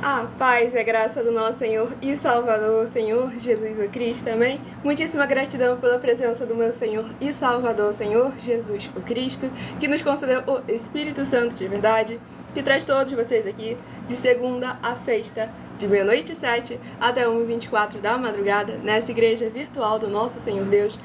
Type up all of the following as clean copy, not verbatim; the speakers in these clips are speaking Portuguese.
A paz e a graça do nosso Senhor e Salvador, Senhor Jesus o Cristo, amém? Muitíssima gratidão pela presença do meu Senhor e Salvador, Senhor Jesus o Cristo, que nos concedeu o Espírito Santo de verdade, que traz todos vocês aqui de segunda a sexta, de meia-noite e 7 até 1h24 da madrugada, nessa igreja virtual do nosso Senhor Deus,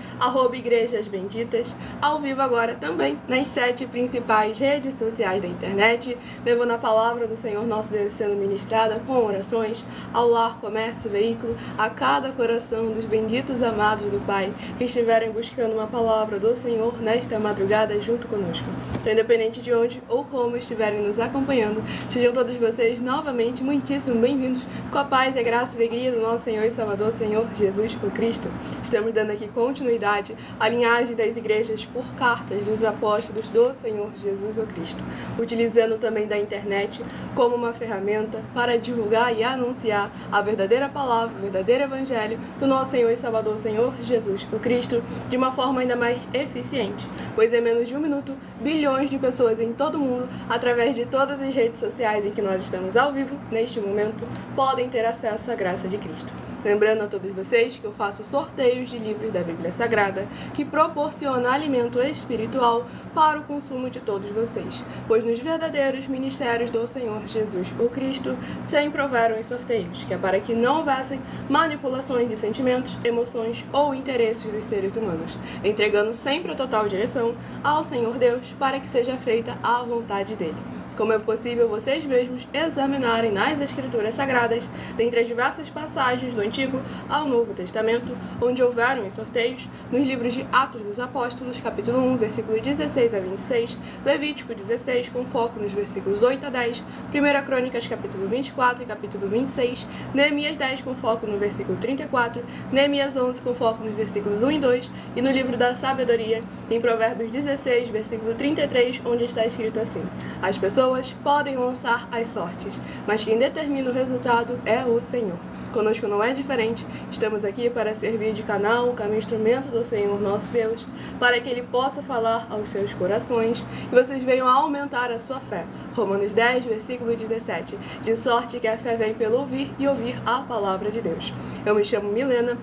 @Igrejas Benditas, ao vivo agora também nas 7 principais redes sociais da internet, levando a palavra do Senhor nosso Deus sendo ministrada com orações ao lar, comércio, veículo, a cada coração dos benditos amados do Pai que estiverem buscando uma palavra do Senhor nesta madrugada junto conosco. Então, independente de onde ou como estiverem nos acompanhando, sejam todos vocês novamente muitíssimo bem-vindos com a paz e a graça e a alegria do nosso Senhor e Salvador, Senhor Jesus o Cristo. Estamos dando aqui continuidade à linhagem das igrejas por cartas dos apóstolos do Senhor Jesus o Cristo, utilizando também da internet como uma ferramenta para divulgar e anunciar a verdadeira palavra, o verdadeiro evangelho do nosso Senhor e Salvador, Senhor Jesus o Cristo, de uma forma ainda mais eficiente, pois em menos de 1 minuto, bilhões de pessoas em todo o mundo, através de todas as redes sociais em que nós estamos ao vivo, neste momento, podem ter acesso à graça de Cristo. Lembrando a todos vocês que eu faço sorteios de livros da Bíblia Sagrada que proporciona alimento espiritual para o consumo de todos vocês, pois nos verdadeiros ministérios do Senhor Jesus o Cristo sempre houveram os sorteios, que é para que não houvessem manipulações de sentimentos, emoções ou interesses dos seres humanos, entregando sempre a total direção ao Senhor Deus para que seja feita a vontade dele. Como é possível vocês mesmos examinarem nas Escrituras Sagradas, dentre as diversas passagens do Antigo ao Novo Testamento, onde houveram os sorteios, nos livros de Atos dos Apóstolos, capítulo 1, versículo 16 a 26, Levítico 16, com foco nos versículos 8 a 10, 1 Crônicas, capítulo 24 e capítulo 26, Neemias 10, com foco no versículo 34, Neemias 11, com foco nos versículos 1 e 2, e no livro da Sabedoria, em Provérbios 16, versículo 33, onde está escrito assim: as pessoas podem lançar as sortes, mas quem determina o resultado é o Senhor. Conosco não é diferente, estamos aqui para servir de canal, como instrumento do Senhor nosso Deus, para que Ele possa falar aos seus corações e vocês venham a aumentar a sua fé. Romanos 10, versículo 17, de sorte que a fé vem pelo ouvir e ouvir a palavra de Deus. Eu me chamo Milena,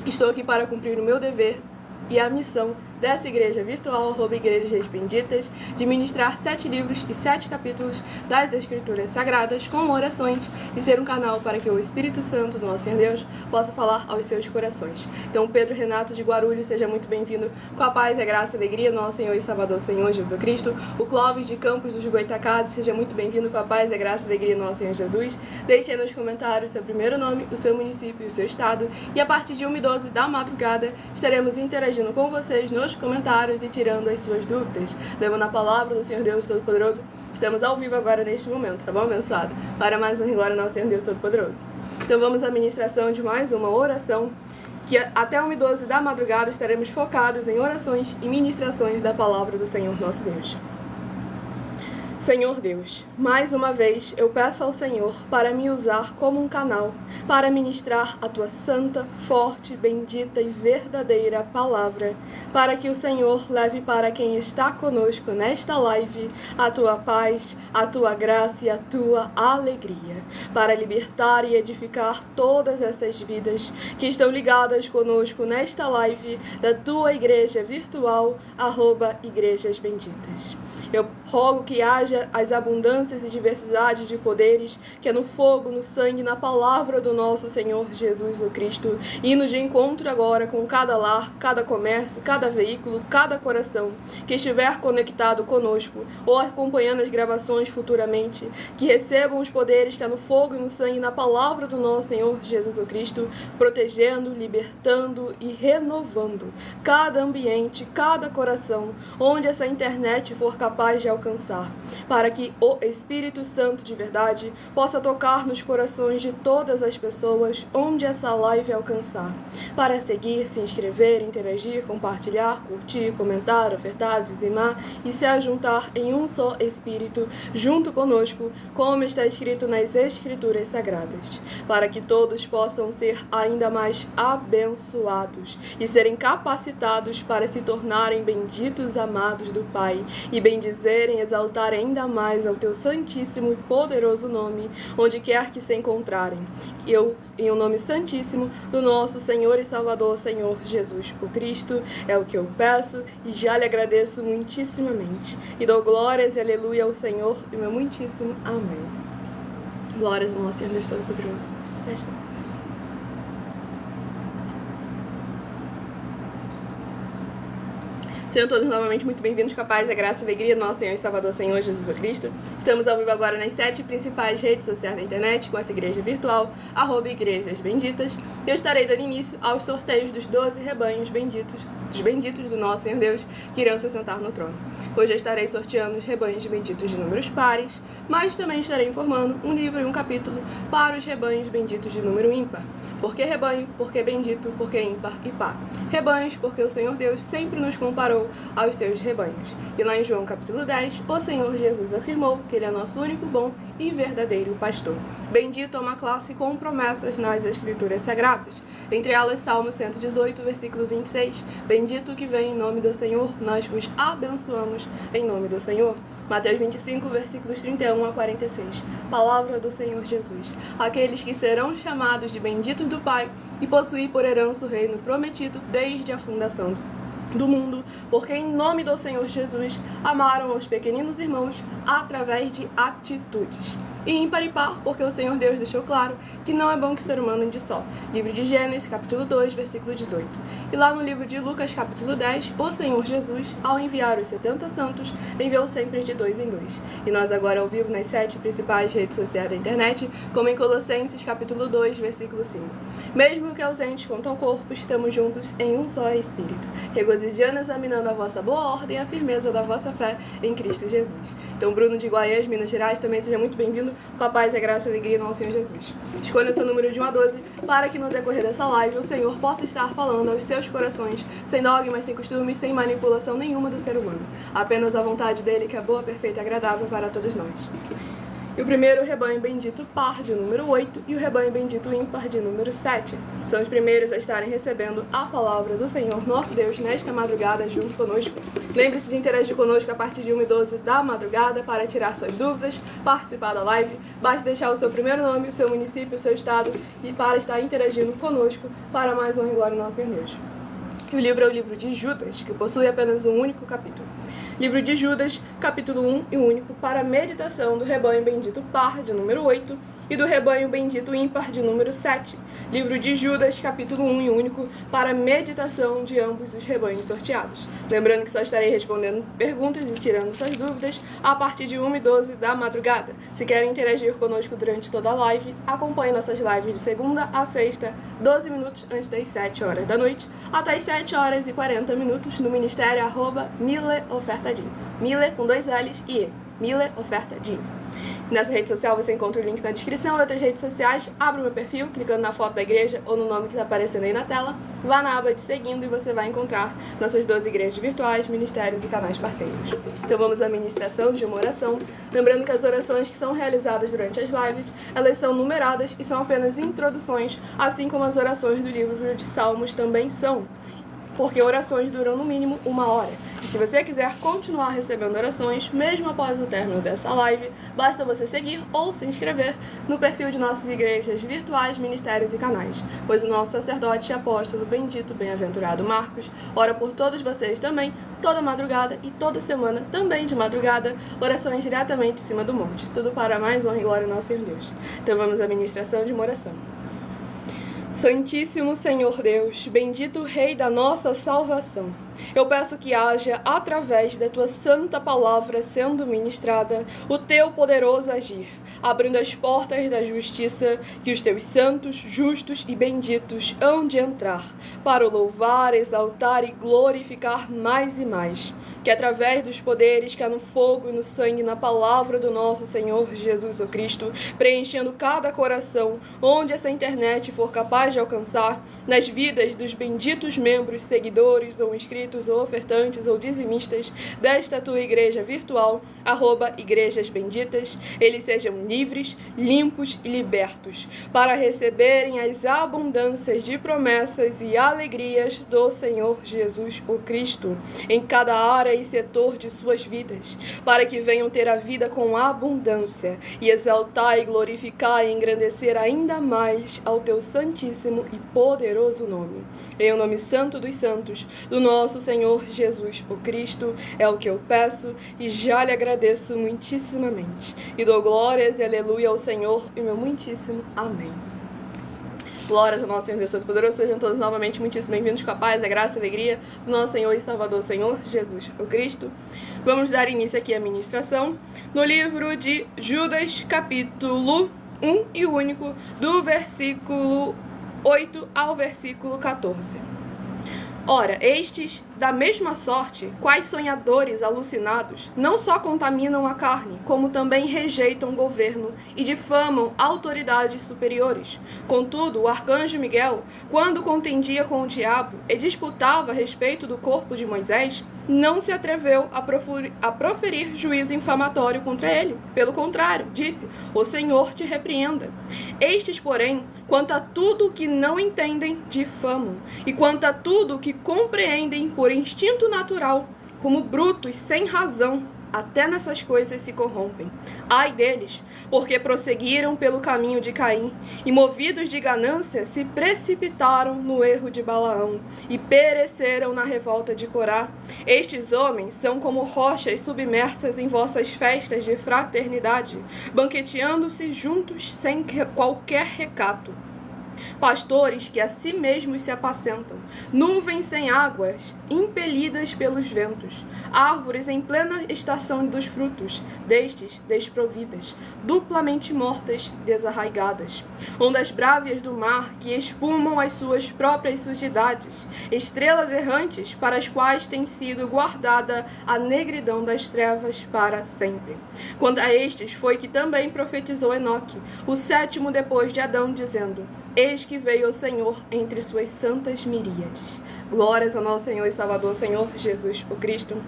estou aqui para cumprir o meu dever e a missão dessa igreja virtual, @Igrejas Benditas, de ministrar 7 livros e 7 capítulos das Escrituras Sagradas com orações e ser um canal para que o Espírito Santo do nosso Senhor Deus possa falar aos seus corações. Então, Pedro Renato de Guarulhos, seja muito bem-vindo com a paz, a graça e a alegria do nosso Senhor e Salvador, Senhor Jesus Cristo. O Clóvis de Campos dos Goitacazes, seja muito bem-vindo com a paz, a graça e a alegria do nosso Senhor Jesus. Deixe aí nos comentários o seu primeiro nome, o seu município e o seu estado, e a partir de 1h12 da madrugada estaremos interagindo com vocês nos comentários e tirando as suas dúvidas, levando a palavra do Senhor Deus Todo-Poderoso. Estamos ao vivo agora neste momento, tá bom, abençoado? Para mais um glória ao nosso Senhor Deus Todo-Poderoso. Então vamos à ministração de mais uma oração, que até 1h12 da madrugada estaremos focados em orações e ministrações da palavra do Senhor nosso Deus. Senhor Deus, mais uma vez eu peço ao Senhor para me usar como um canal para ministrar a Tua santa, forte, bendita e verdadeira palavra, para que o Senhor leve para quem está conosco nesta live a Tua paz, a Tua graça e a Tua alegria, para libertar e edificar todas essas vidas que estão ligadas conosco nesta live da Tua igreja virtual, @Igrejas Benditas. Eu rogo que haja as abundâncias e diversidade de poderes que é no fogo, no sangue, na palavra do nosso Senhor Jesus o Cristo, indo de encontro agora com cada lar, cada comércio, cada veículo, cada coração que estiver conectado conosco ou acompanhando as gravações futuramente, que recebam os poderes que é no fogo e no sangue, na palavra do nosso Senhor Jesus o Cristo, protegendo, libertando e renovando cada ambiente, cada coração, onde essa internet for capaz de alcançar, para que o Espírito Santo de verdade possa tocar nos corações de todas as pessoas onde essa live alcançar, para seguir, se inscrever, interagir, compartilhar, curtir, comentar, ofertar, dizimar e se ajuntar em um só Espírito junto conosco, como está escrito nas Escrituras Sagradas, para que todos possam ser ainda mais abençoados e serem capacitados para se tornarem benditos amados do Pai e bendizerem poderem exaltar ainda mais ao teu santíssimo e poderoso nome, onde quer que se encontrarem. Eu, em o nome santíssimo do nosso Senhor e Salvador, Senhor Jesus o Cristo, é o que eu peço e já lhe agradeço muitíssimamente. E dou glórias e aleluia ao Senhor e meu muitíssimo amém. Glórias ao nosso Senhor Deus Todo-Poderoso. Presta atenção. Sejam todos novamente muito bem-vindos com a paz, a graça e a alegria do nosso Senhor e Salvador, Senhor Jesus Cristo. Estamos ao vivo agora nas 7 principais redes sociais da internet, com essa igreja virtual, @Igrejas Benditas. Eu estarei dando início aos sorteios dos 12 rebanhos benditos, dos benditos do nosso Senhor Deus, que irão se sentar no trono. Hoje eu estarei sorteando os rebanhos benditos de números pares, mas também estarei informando um livro e um capítulo para os rebanhos benditos de número ímpar. Por que rebanho? Porque bendito, porque ímpar e par. Rebanhos, porque o Senhor Deus sempre nos comparou aos seus rebanhos. E lá em João capítulo 10, o Senhor Jesus afirmou que Ele é nosso único bom e verdadeiro pastor. Bendito é uma classe com promessas nas Escrituras Sagradas. Entre elas, Salmo 118, versículo 26. Bendito que vem em nome do Senhor, nós vos abençoamos em nome do Senhor. Mateus 25, versículos 31 a 46. Palavra do Senhor Jesus. Aqueles que serão chamados de benditos do Pai e possuir por herança o reino prometido desde a fundação do mundo, porque em nome do Senhor Jesus amaram os pequeninos irmãos através de atitudes. E ímpar e par, porque o Senhor Deus deixou claro que não é bom que o ser humano ande só. Livro de Gênesis, capítulo 2, versículo 18. E lá no livro de Lucas, capítulo 10, o Senhor Jesus, ao enviar os 70 santos, enviou sempre de 2 em 2. E nós agora ao vivo nas 7 principais redes sociais da internet, como em Colossenses, capítulo 2, versículo 5. Mesmo que ausentes quanto ao corpo, estamos juntos em um só Espírito, regozijando, examinando a vossa boa ordem e a firmeza da vossa fé em Cristo Jesus. Então, Bruno de Guaias, Minas Gerais, também seja muito bem-vindo, com a paz, a graça e a alegria do nosso Senhor Jesus. Escolha o seu número de 1 a 12 para que no decorrer dessa live o Senhor possa estar falando aos seus corações, sem dogmas, sem costumes, sem manipulação nenhuma do ser humano. Apenas a vontade dele, que é boa, perfeita e agradável para todos nós. E o primeiro rebanho bendito par de número 8 e o rebanho bendito ímpar de número 7. São os primeiros a estarem recebendo a palavra do Senhor nosso Deus nesta madrugada junto conosco. Lembre-se de interagir conosco a partir de 1 e 12 da madrugada para tirar suas dúvidas, participar da live. Basta deixar o seu primeiro nome, o seu município, o seu estado e para estar interagindo conosco para mais honra e glória ao nosso Senhor Deus. E o livro é o livro de Judas, que possui apenas um único capítulo. Livro de Judas, capítulo 1 e único, para meditação do rebanho bendito par de número 8 e do rebanho bendito ímpar de número 7. Livro de Judas, capítulo 1 e único, para meditação de ambos os rebanhos sorteados. Lembrando que só estarei respondendo perguntas e tirando suas dúvidas a partir de 1 e 12 da madrugada. Se querem interagir conosco durante toda a live, acompanhe nossas lives de segunda a sexta, 12 minutos antes das 7 horas da noite, até as 7 horas e 40 minutos no ministério @MileOfertaDim. Mile com 2 L's e E. Mile Ofertadim. Nessa rede social você encontra o link na descrição e outras redes sociais. Abra o meu perfil, clicando na foto da igreja ou no nome que está aparecendo aí na tela. Vá na aba de seguindo e você vai encontrar nossas 12 igrejas virtuais, ministérios e canais parceiros. Então vamos à ministração de uma oração. Lembrando que as orações que são realizadas durante as lives, elas são numeradas e são apenas introduções, assim como as orações do livro de Salmos também são. Porque orações duram no mínimo 1 hora. E se você quiser continuar recebendo orações, mesmo após o término dessa live, basta você seguir ou se inscrever no perfil de nossas igrejas virtuais, ministérios e canais. Pois o nosso sacerdote e apóstolo bendito, bem-aventurado Marcos, ora por todos vocês também, toda madrugada e toda semana, também de madrugada, orações diretamente de cima do monte. Tudo para mais honra e glória ao nosso Senhor Deus. Então vamos à ministração de uma oração. Santíssimo Senhor Deus, bendito Rei da nossa salvação, eu peço que haja, através da Tua santa palavra sendo ministrada, o Teu poderoso agir, abrindo as portas da justiça que os Teus santos, justos e benditos hão de entrar, para o louvar, exaltar e glorificar mais e mais, que através dos poderes que há no fogo e no sangue, na palavra do nosso Senhor Jesus o Cristo, preenchendo cada coração, onde essa internet for capaz de alcançar, nas vidas dos benditos membros, seguidores ou inscritos ou ofertantes ou dizimistas desta tua igreja virtual, @Igrejas Benditas, eles sejam livres, limpos e libertos, para receberem as abundâncias de promessas e alegrias do Senhor Jesus o Cristo, em cada área e setor de suas vidas, para que venham ter a vida com abundância, e exaltar e glorificar e engrandecer ainda mais ao teu santíssimo e poderoso nome. Em o nome santo dos santos, do nosso Senhor Jesus o Cristo, é o que eu peço e já lhe agradeço muitíssimamente. E dou glórias e aleluia ao Senhor e meu muitíssimo amém. Glórias ao nosso Senhor Deus Todo-Poderoso, sejam todos novamente muitíssimo bem-vindos com a paz, a graça e a alegria do nosso Senhor e Salvador, Senhor Jesus o Cristo. Vamos dar início aqui à ministração no livro de Judas, capítulo 1 e único, do versículo 8 ao versículo 14. Ora, estes, da mesma sorte, quais sonhadores alucinados, não só contaminam a carne, como também rejeitam o governo e difamam autoridades superiores. Contudo, o arcanjo Miguel, quando contendia com o diabo e disputava a respeito do corpo de Moisés, não se atreveu a proferir juízo infamatório contra ele. Pelo contrário, disse: o Senhor te repreenda. Estes, porém, quanto a tudo que não entendem, difamam, e quanto a tudo que compreendem por instinto natural, como brutos sem razão, até nessas coisas se corrompem. Ai deles, porque prosseguiram pelo caminho de Caim, e movidos de ganância se precipitaram no erro de Balaão, e pereceram na revolta de Corá. Estes homens são como rochas submersas em vossas festas de fraternidade, banqueteando-se juntos sem qualquer recato. Pastores que a si mesmos se apacentam, nuvens sem águas, impelidas pelos ventos, árvores em plena estação dos frutos, destes desprovidas, duplamente mortas, desarraigadas, ondas brávias do mar que espumam as suas próprias sujidades, estrelas errantes para as quais tem sido guardada a negridão das trevas para sempre. Quanto a estes foi que também profetizou Enoque, o sétimo depois de Adão, dizendo: eis que veio o Senhor entre suas santas miríades. Glórias ao nosso Senhor e Salvador, Senhor Jesus o Cristo.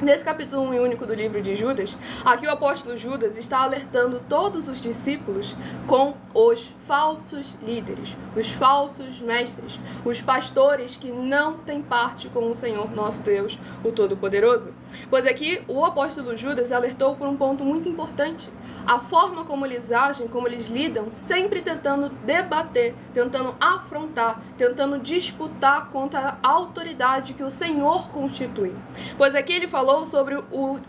Nesse capítulo 1 e único do livro de Judas, aqui o apóstolo Judas está alertando todos os discípulos com os falsos líderes, os falsos mestres, os pastores que não têm parte com o Senhor nosso Deus, o Todo-Poderoso. Pois aqui o apóstolo Judas alertou por um ponto muito importante: a forma como eles agem, como eles lidam, sempre tentando debater, tentando afrontar, tentando disputar contra a autoridade que o Senhor constitui. Pois aqui ele falou sobre o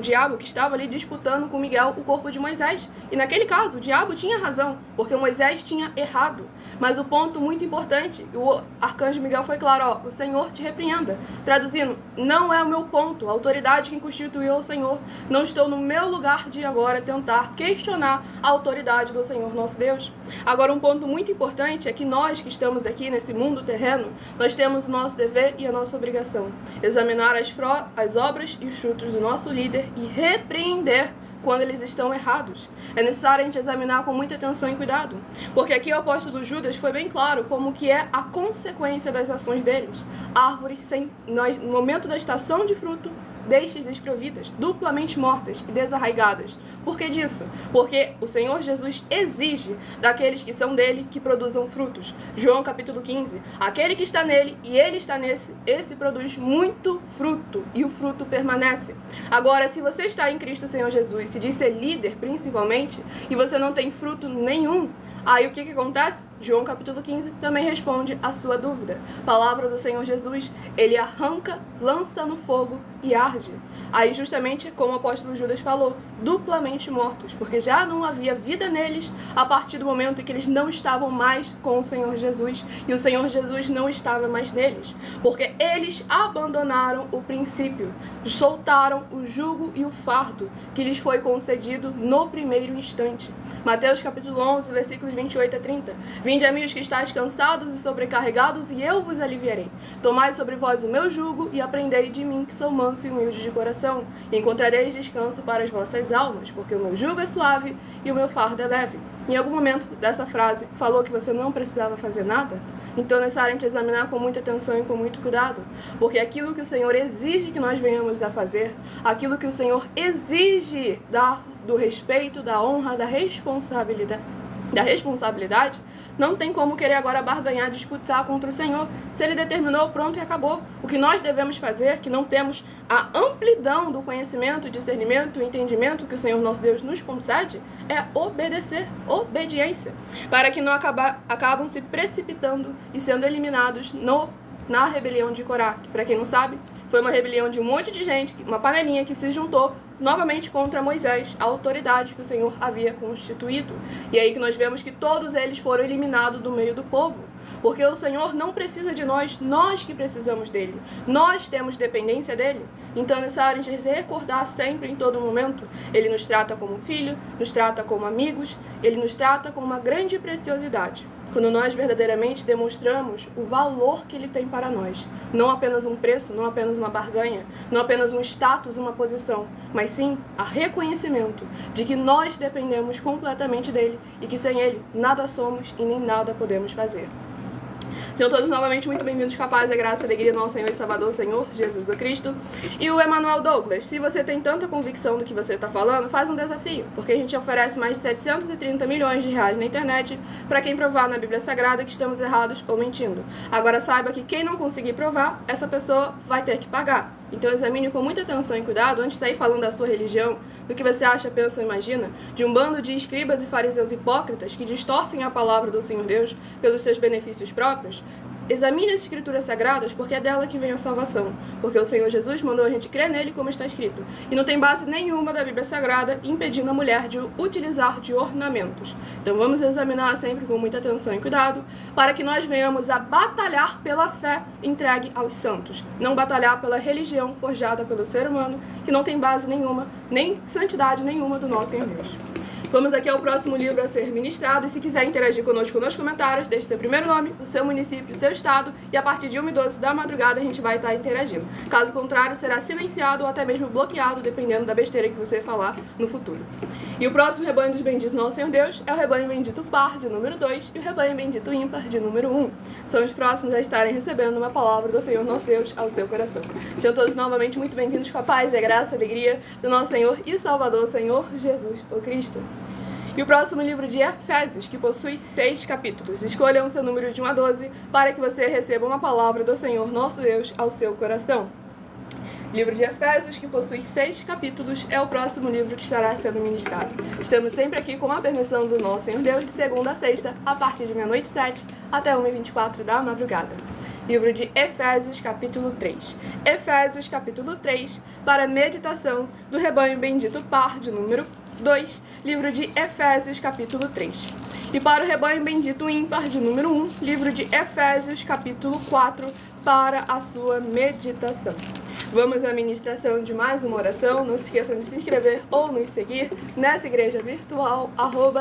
diabo que estava ali disputando com Miguel o corpo de Moisés. E naquele caso, o diabo tinha razão, porque Moisés tinha errado. Mas o ponto muito importante, o arcanjo Miguel foi claro: ó, o Senhor te repreenda. Traduzindo, não é o meu ponto, a autoridade que constituiu o Senhor. Não estou no meu lugar de agora tentar questionar a autoridade do Senhor nosso Deus. Agora, um ponto muito importante é que nós que estamos aqui nesse mundo terreno, nós temos o nosso dever e a nossa obrigação: examinar as obras e os frutos do nosso líder e repreender quando eles estão errados. É necessário a gente examinar com muita atenção e cuidado, porque aqui o apóstolo Judas foi bem claro como que é a consequência das ações deles. Árvores no momento da estação de fruto, destes desprovidas, duplamente mortas e desarraigadas. Por que disso? Porque o Senhor Jesus exige daqueles que são dele que produzam frutos. João capítulo 15, aquele que está nele e ele está nesse, esse produz muito fruto e o fruto permanece. Agora, se você está em Cristo Senhor Jesus, se diz ser líder principalmente, e você não tem fruto nenhum, aí o que acontece? João capítulo 15 também responde a sua dúvida. Palavra do Senhor Jesus, ele arranca, lança no fogo e arde. Aí justamente como o apóstolo Judas falou, duplamente mortos, porque já não havia vida neles a partir do momento em que eles não estavam mais com o Senhor Jesus e o Senhor Jesus não estava mais neles, porque eles abandonaram o princípio, soltaram o jugo e o fardo que lhes foi concedido no primeiro instante. Mateus capítulo 11, versículos 28 a 30. Vinde a mim os que estáis cansados e sobrecarregados, e eu vos aliviarei. Tomai sobre vós o meu jugo e aprendei de mim, que sou manso e humilde de coração, e encontrareis descanso para as vossas almas, porque o meu jugo é suave e o meu fardo é leve. Em algum momento dessa frase falou que você não precisava fazer nada? Então é necessário a gente examinar com muita atenção e com muito cuidado, porque aquilo que o Senhor exige que nós venhamos a fazer, aquilo que o Senhor exige do respeito, da honra, da responsabilidade, não tem como querer agora barganhar, disputar contra o Senhor. Se Ele determinou, pronto e acabou. O que nós devemos fazer, que não temos a amplidão do conhecimento, discernimento e entendimento que o Senhor nosso Deus nos concede, é obedecer, obediência, para que não acabam se precipitando e sendo eliminados na rebelião de Corá, que, para quem não sabe, foi uma rebelião de um monte de gente, uma panelinha que se juntou novamente contra Moisés, a autoridade que o Senhor havia constituído. E aí que nós vemos que todos eles foram eliminados do meio do povo, porque o Senhor não precisa de nós que precisamos dele. Nós temos dependência dele. Então é necessário a gente recordar sempre, em todo momento, ele nos trata como filho, nos trata como amigos, ele nos trata com uma grande preciosidade. Quando nós verdadeiramente demonstramos o valor que ele tem para nós. Não apenas um preço, não apenas uma barganha, não apenas um status, uma posição, mas sim a reconhecimento de que nós dependemos completamente dele e que sem ele nada somos e nem nada podemos fazer. Sejam todos novamente muito bem-vindos, capazes da graça e alegria do nosso Senhor e Salvador, Senhor Jesus o Cristo. E o Emmanuel Douglas, se você tem tanta convicção do que você está falando, faz um desafio, porque a gente oferece mais de 730 milhões de reais na internet para quem provar na Bíblia Sagrada que estamos errados ou mentindo. Agora saiba que quem não conseguir provar, essa pessoa vai ter que pagar. Então examine com muita atenção e cuidado antes de sair falando da sua religião, do que você acha, pensa ou imagina, de um bando de escribas e fariseus hipócritas que distorcem a palavra do Senhor Deus pelos seus benefícios próprios. Examine as escrituras sagradas, porque é dela que vem a salvação, porque o Senhor Jesus mandou a gente crer nele como está escrito, e não tem base nenhuma da Bíblia Sagrada impedindo a mulher de utilizar de ornamentos. Então vamos examinar sempre com muita atenção e cuidado, para que nós venhamos a batalhar pela fé entregue aos santos, não batalhar pela religião forjada pelo ser humano, que não tem base nenhuma, nem santidade nenhuma do nosso Senhor Deus. Vamos aqui ao próximo livro a ser ministrado, e se quiser interagir conosco nos comentários, deixe seu primeiro nome, o seu município, o seu estado, e a partir de 1h12 da madrugada a gente vai estar interagindo. Caso contrário, será silenciado ou até mesmo bloqueado, dependendo da besteira que você falar no futuro. E o próximo rebanho dos benditos nosso Senhor Deus é o rebanho bendito par, de número 2, e o rebanho bendito ímpar, de número 1. São os próximos a estarem recebendo uma palavra do Senhor nosso Deus ao seu coração. Sejam todos novamente muito bem-vindos com a paz e a graça e a alegria do nosso Senhor e Salvador, Senhor Jesus o Cristo. E o próximo livro de Efésios, que possui 6 capítulos. Escolham o seu número de 1 a 12 para que você receba uma palavra do Senhor nosso Deus ao seu coração. Livro de Efésios, que possui 6 capítulos, é o próximo livro que estará sendo ministrado. Estamos sempre aqui com a permissão do nosso Senhor Deus, de segunda a sexta, a partir de 00h07 até 1h24 da madrugada. Livro de Efésios, capítulo 3. Efésios, capítulo 3, para meditação do rebanho bendito par, de número 2, livro de Efésios, capítulo 3. E para o rebanho bendito ímpar, de número 1, livro de Efésios, capítulo 4, para a sua meditação. Vamos à ministração de mais uma oração. Não se esqueçam de se inscrever ou nos seguir nessa igreja virtual,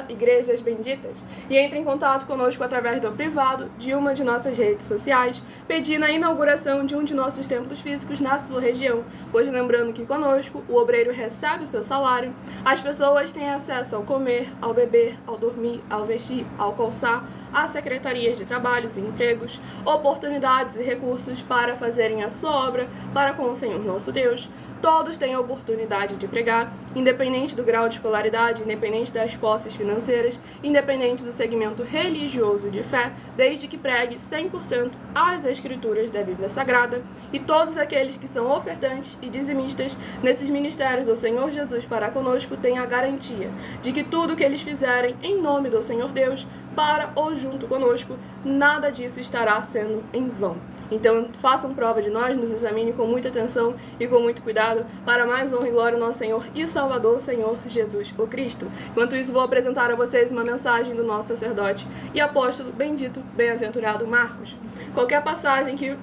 @Igrejas Benditas. E entre em contato conosco através do privado de uma de nossas redes sociais, pedindo a inauguração de um de nossos templos físicos na sua região. Pois lembrando que conosco o obreiro recebe o seu salário, as pessoas têm acesso ao comer, ao beber, ao dormir, ao vestir, ao calçar, às secretarias de trabalhos e empregos, oportunidades e recursos para fazerem a sua obra para com o Senhor nosso Deus. Todos têm a oportunidade de pregar, independente do grau de escolaridade, independente das posses financeiras, independente do segmento religioso de fé, desde que pregue 100% as escrituras da Bíblia Sagrada. E todos aqueles que são ofertantes e dizimistas nesses ministérios do Senhor Jesus para conosco têm a garantia de que tudo que eles fizerem em nome do Senhor Deus, para ou junto conosco, nada disso estará sendo em vão. Então façam prova de nós, nos examine com muita atenção e com muito cuidado, para mais honra e glória do nosso Senhor e Salvador, Senhor Jesus o Cristo. Enquanto isso, vou apresentar a vocês uma mensagem do nosso sacerdote e apóstolo bendito, bem-aventurado Marcos. Qualquer passagem que...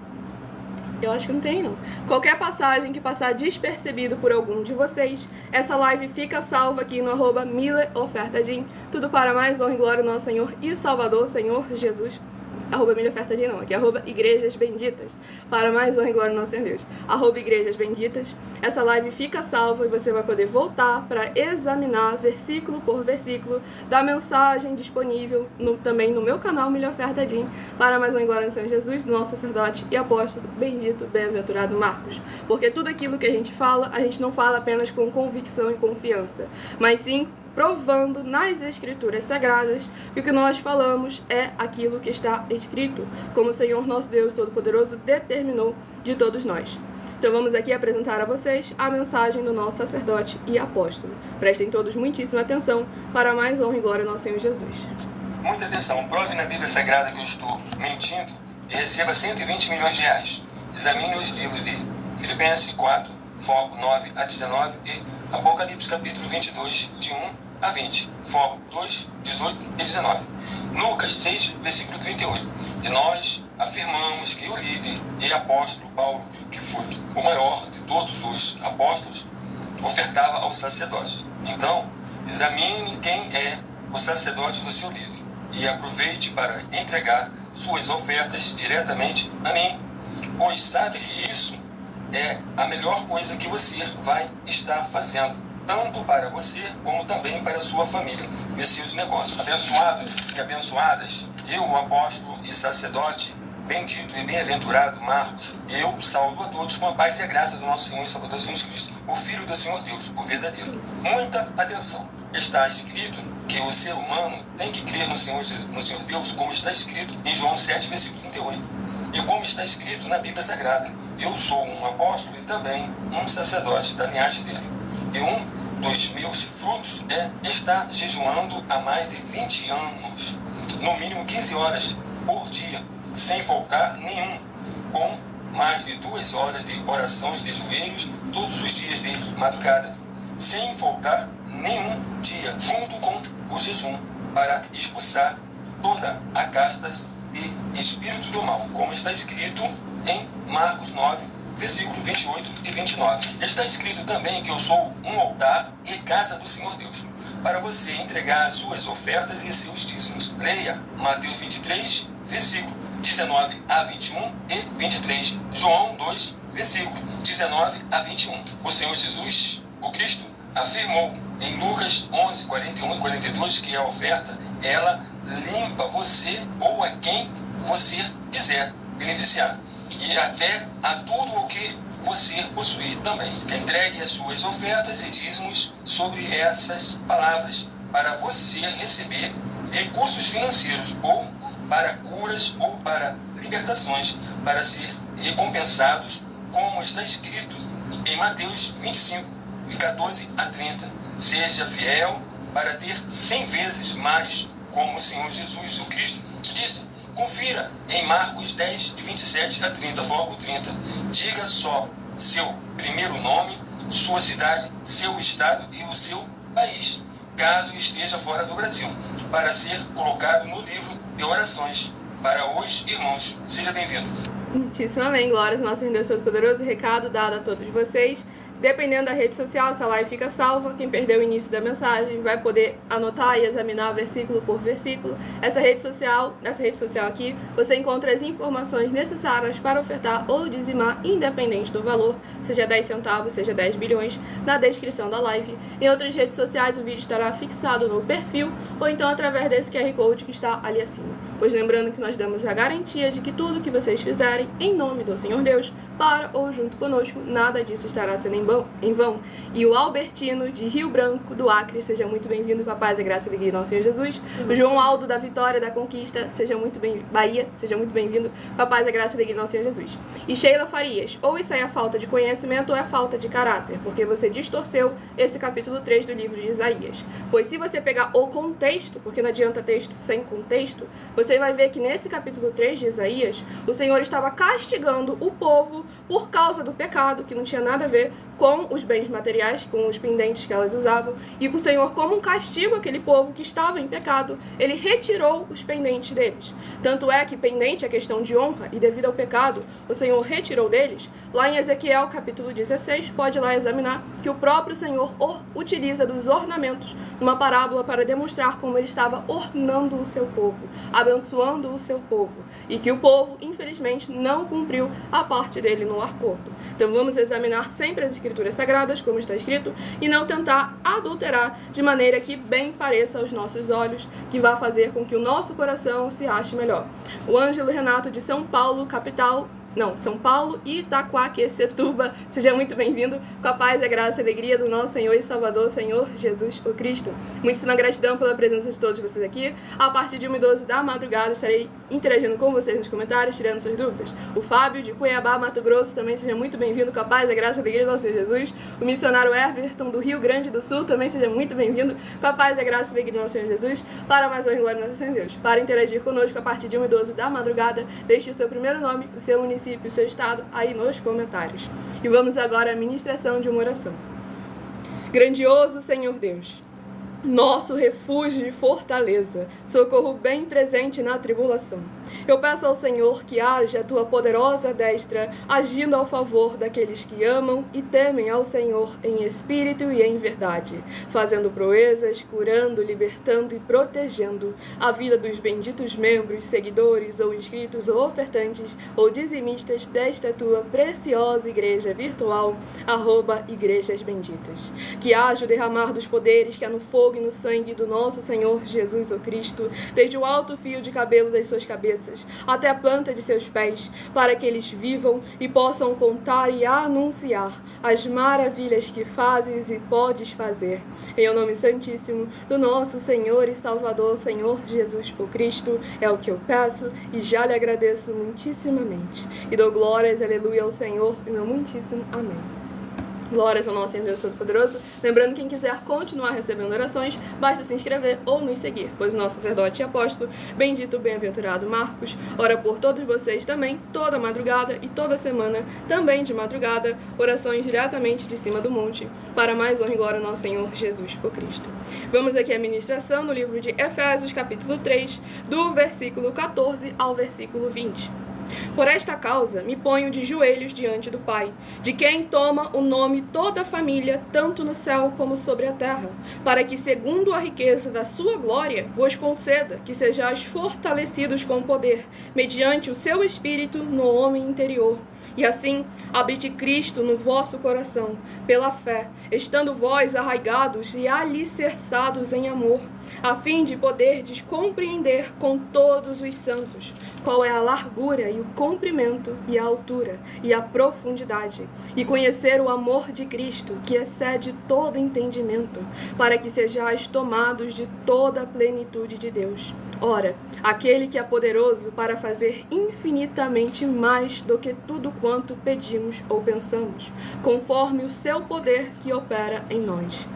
Eu acho que não tem, não. Qualquer passagem que passar despercebido por algum de vocês, essa live fica salva aqui no @MileOfertadim. Tudo para mais honra e glória do nosso Senhor e Salvador, Senhor Jesus @milhaofertadim não, aqui @igrejas benditas, para mais honra e glória ao nosso Senhor Deus. @igrejas benditas. Essa live fica salva e você vai poder voltar para examinar versículo por versículo da mensagem disponível também no meu canal Milhaofertadim, para mais honra e glória ao Senhor Jesus, do nosso sacerdote e apóstolo bendito, bem-aventurado Marcos. Porque tudo aquilo que a gente fala, a gente não fala apenas com convicção e confiança, mas sim provando nas escrituras sagradas que o que nós falamos é aquilo que está escrito, como o Senhor nosso Deus Todo-Poderoso determinou de todos nós. Então vamos aqui apresentar a vocês a mensagem do nosso sacerdote e apóstolo. Prestem todos muitíssima atenção para mais honra e glória ao nosso Senhor Jesus. Muita atenção, prove na Bíblia Sagrada que eu estou mentindo e receba 120 milhões de reais. Examine os livros de Filipenses 4, foco 9 a 19 e Apocalipse capítulo 22, de 1 a 20, foco 2, 18 e 19. Lucas 6, versículo 38. E nós afirmamos que o líder e apóstolo Paulo, que foi o maior de todos os apóstolos, ofertava ao sacerdócio. Então, examine quem é o sacerdote do seu líder e aproveite para entregar suas ofertas diretamente a mim, pois sabe que isso é a melhor coisa que você vai estar fazendo, tanto para você como também para a sua família e seus negócios. Abençoados e abençoadas, eu, o apóstolo e sacerdote bendito e bem-aventurado Marcos, eu saúdo a todos com a paz e a graça do nosso Senhor e Salvador Jesus Cristo, o Filho do Senhor Deus, o verdadeiro. Muita atenção! Está escrito que o ser humano tem que crer no Senhor Deus, como está escrito em João 7, versículo 38. E como está escrito na Bíblia Sagrada, eu sou um apóstolo e também um sacerdote da linhagem dele. E um dos meus frutos é estar jejuando há mais de 20 anos, no mínimo 15 horas por dia, sem faltar nenhum, com mais de 2 horas de orações de joelhos todos os dias de madrugada, sem faltar nenhum dia, junto com o jejum, para expulsar toda a castas de espírito do mal, como está escrito em Marcos 9, versículo 28 e 29. Está escrito também que eu sou um altar e casa do Senhor Deus, para você entregar as suas ofertas e seus dízimos. Leia Mateus 23, versículo 19 a 21 e 23. João 2, versículo 19 a 21. O Senhor Jesus, o Cristo, afirmou em Lucas 11, 41 e 42 que a oferta, ela limpa você ou a quem você quiser beneficiar, e até a tudo o que você possuir também. Entregue as suas ofertas e dízimos sobre essas palavras para você receber recursos financeiros, ou para curas ou para libertações, para ser recompensados, como está escrito em Mateus 25, de 14 a 30. Seja fiel para ter 100 vezes mais, como o Senhor Jesus, o Cristo, disse. Confira em Marcos 10, de 27 a 30, foco 30. Diga só seu primeiro nome, sua cidade, seu estado e o seu país, caso esteja fora do Brasil, para ser colocado no livro de orações para os irmãos. Seja bem-vindo. Muitíssimo amém. Glórias ao nosso Deus Todo-Poderoso. Recado dado a todos vocês. Dependendo da rede social, essa live fica salva. Quem perdeu o início da mensagem vai poder anotar e examinar versículo por versículo. Nessa rede social aqui, você encontra as informações necessárias para ofertar ou dizimar, independente do valor, seja 10 centavos, seja 10 bilhões, na descrição da live. Em outras redes sociais, o vídeo estará fixado no perfil ou então através desse QR Code que está ali acima. Pois lembrando que nós damos a garantia de que tudo que vocês fizerem em nome do Senhor Deus, para ou junto conosco, nada disso estará sendo em vão. E o Albertino, de Rio Branco, do Acre, seja muito bem-vindo, com a paz e graça e alegria do nosso Senhor Jesus. O João Aldo, da Vitória, da Conquista, seja muito bem, Bahia, seja muito bem-vindo, com a paz e a graça e alegria do nosso Senhor Jesus. E Sheila Farias, ou isso aí é falta de conhecimento ou é falta de caráter, porque você distorceu esse capítulo 3 do livro de Isaías. Pois se você pegar o contexto, porque não adianta texto sem contexto, você vai ver que nesse capítulo 3 de Isaías, o Senhor estava castigando o povo por causa do pecado, que não tinha nada a ver com os bens materiais, com os pendentes que elas usavam, e o Senhor, como um castigo àquele povo que estava em pecado, ele retirou os pendentes deles. Tanto é que pendente é questão de honra, e devido ao pecado, o Senhor retirou deles. Lá em Ezequiel, capítulo 16, pode lá examinar que o próprio Senhor utiliza dos ornamentos numa parábola para demonstrar como ele estava ornando o seu povo, abençoando o seu povo, e que o povo, infelizmente, não cumpriu a parte dele no acordo. Então vamos examinar sempre as escrituras sagradas, como está escrito, e não tentar adulterar de maneira que bem pareça aos nossos olhos, que vá fazer com que o nosso coração se ache melhor. O Ângelo Renato de São Paulo, São Paulo e Itaquaquecetuba, seja muito bem-vindo, com a paz, a graça e a alegria do nosso Senhor e Salvador, Senhor Jesus o Cristo. Muitíssima gratidão pela presença de todos vocês aqui. A partir de 1h12 da madrugada estarei interagindo com vocês nos comentários, tirando suas dúvidas. O Fábio de Cuiabá, Mato Grosso, também seja muito bem-vindo, com a paz, a graça e a alegria do nosso Senhor Jesus. O missionário Everton do Rio Grande do Sul também seja muito bem-vindo, com a paz, a graça e a alegria do nosso Senhor Jesus, para mais uma glória do nosso Senhor Deus. Para interagir conosco a partir de 1h12 da madrugada, deixe o seu primeiro nome, o seu município, o seu estado aí nos comentários. E vamos agora à ministração de uma oração. Grandioso Senhor Deus, nosso refúgio e fortaleza, socorro bem presente na tribulação. Eu peço ao Senhor que haja a tua poderosa destra agindo ao favor daqueles que amam e temem ao Senhor em espírito e em verdade, fazendo proezas, curando, libertando e protegendo a vida dos benditos membros, seguidores ou inscritos ou ofertantes ou dizimistas desta tua preciosa igreja virtual, @Igrejas Benditas. Que haja o derramar dos poderes que há no fogo e no sangue do nosso Senhor Jesus o Cristo, desde o alto fio de cabelo das suas cabeças até a planta de seus pés, para que eles vivam e possam contar e anunciar as maravilhas que fazes e podes fazer. Em o nome santíssimo do nosso Senhor e Salvador, Senhor Jesus o Cristo, é o que eu peço e já lhe agradeço muitíssimamente. E dou glórias, aleluia, ao Senhor e meu muitíssimo amém. Glórias ao nosso Senhor Deus Todo-Poderoso. Lembrando, quem quiser continuar recebendo orações, basta se inscrever ou nos seguir, pois nosso sacerdote e apóstolo, bendito bem-aventurado Marcos, ora por todos vocês também, toda madrugada e toda semana, também de madrugada, orações diretamente de cima do monte, para mais honra e glória ao nosso Senhor Jesus o Cristo. Vamos aqui à ministração no livro de Efésios, capítulo 3, do versículo 14 ao versículo 20. Por esta causa me ponho de joelhos diante do Pai, de quem toma o nome toda a família, tanto no céu como sobre a terra, para que, segundo a riqueza da sua glória, vos conceda que sejais fortalecidos com poder, mediante o seu Espírito no homem interior, e assim habite Cristo no vosso coração, pela fé, estando vós arraigados e alicerçados em amor, a fim de poderdes compreender com todos os santos qual é a largura e o comprimento e a altura e a profundidade, e conhecer o amor de Cristo, que excede todo entendimento, para que sejais tomados de toda a plenitude de Deus. Ora, aquele que é poderoso para fazer infinitamente mais do que tudo quanto pedimos ou pensamos, conforme o seu poder que opera em nós.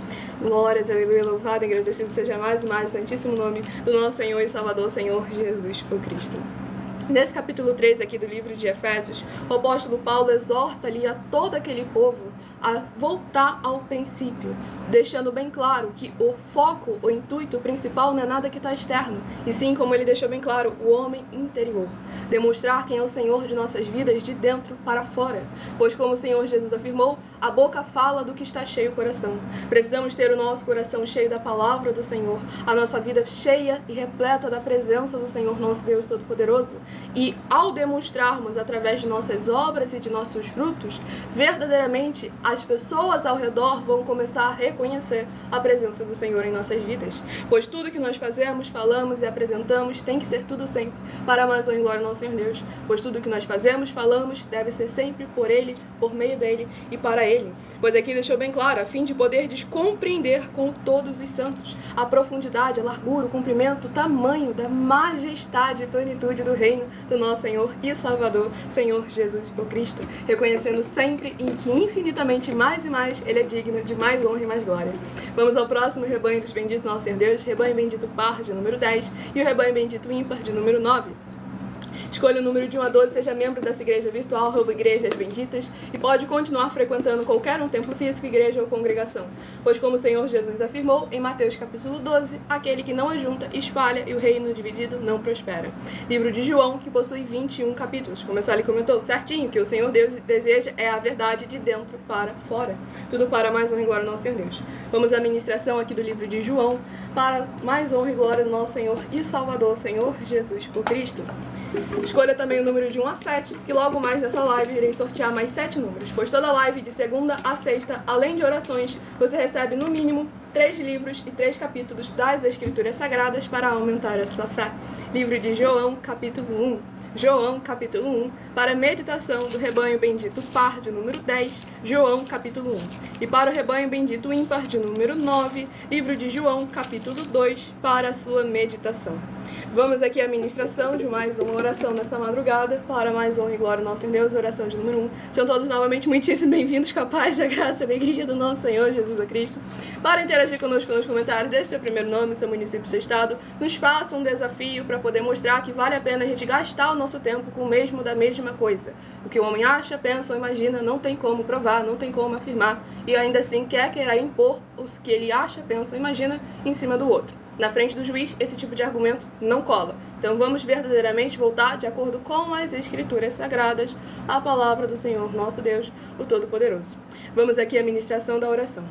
Glórias, aleluia, louvado e agradecido seja mais e mais o santíssimo nome do nosso Senhor e Salvador, Senhor Jesus o Cristo. Nesse capítulo 3 aqui do livro de Efésios, o apóstolo Paulo exorta ali a todo aquele povo a voltar ao princípio, deixando bem claro que o foco, o intuito principal não é nada que está externo, e sim, como ele deixou bem claro, o homem interior. Demonstrar quem é o Senhor de nossas vidas de dentro para fora, pois como o Senhor Jesus afirmou, a boca fala do que está cheio o coração. Precisamos ter o nosso coração cheio da palavra do Senhor, a nossa vida cheia e repleta da presença do Senhor, nosso Deus Todo-Poderoso, e ao demonstrarmos através de nossas obras e de nossos frutos, verdadeiramente as pessoas ao redor vão começar a reconhecer a presença do Senhor em nossas vidas, pois tudo que nós fazemos, falamos e apresentamos tem que ser tudo sempre para mais honra e glória ao nosso Senhor Deus, pois tudo que nós fazemos, falamos, deve ser sempre por Ele, por meio dEle e para Ele, pois aqui deixou bem claro, a fim de poderdes compreender com todos os santos a profundidade, a largura, o comprimento, o tamanho da majestade e plenitude do reino do nosso Senhor e Salvador, Senhor Jesus o Cristo, reconhecendo sempre e que infinitamente mais e mais Ele é digno de mais honra e mais glória. Vamos ao próximo rebanho dos benditos nosso Senhor Deus, rebanho bendito par de número 10 e o rebanho bendito ímpar de número 9. Escolha o número de 1 a 12, seja membro dessa igreja virtual, @igrejas benditas, e pode continuar frequentando qualquer um templo físico, igreja ou congregação. Pois como o Senhor Jesus afirmou em Mateus capítulo 12, aquele que não ajunta, espalha, e o reino dividido não prospera. Livro de João, que possui 21 capítulos. Como a Sally comentou, certinho, que o Senhor Deus deseja é a verdade de dentro para fora. Tudo para mais honra e glória do nosso Senhor Deus. Vamos à ministração aqui do livro de João, para mais honra e glória do nosso Senhor e Salvador, Senhor Jesus o Cristo. Escolha também o número de 1 a 7, e logo mais nessa live irei sortear mais 7 números, pois toda live de segunda a sexta, além de orações, você recebe no mínimo 3 livros e 3 capítulos das Escrituras Sagradas para aumentar a sua fé. Livro de João, capítulo 1. João, capítulo 1, para meditação do rebanho bendito par de número 10, João, capítulo 1. E para o rebanho bendito ímpar de número 9, livro de João, capítulo 2, para a sua meditação. Vamos aqui à ministração de mais uma oração nesta madrugada, para mais honra e glória ao nosso Senhor Deus, oração de número 1. Sejam todos novamente muitíssimo bem-vindos, com a paz, a graça e a alegria do nosso Senhor Jesus Cristo. Para interagir conosco nos comentários, deixe seu primeiro nome, seu município, seu estado, nos faça um desafio para poder mostrar que vale a pena a gente gastar o nosso tempo com o mesmo da mesma coisa. O que o homem acha, pensa ou imagina não tem como provar, não tem como afirmar, e ainda assim querer impor os que ele acha, pensa ou imagina em cima do outro. Na frente do juiz, esse tipo de argumento não cola. Então vamos verdadeiramente voltar de acordo com as Escrituras Sagradas, a palavra do Senhor nosso Deus, o Todo-Poderoso. Vamos aqui à ministração da oração.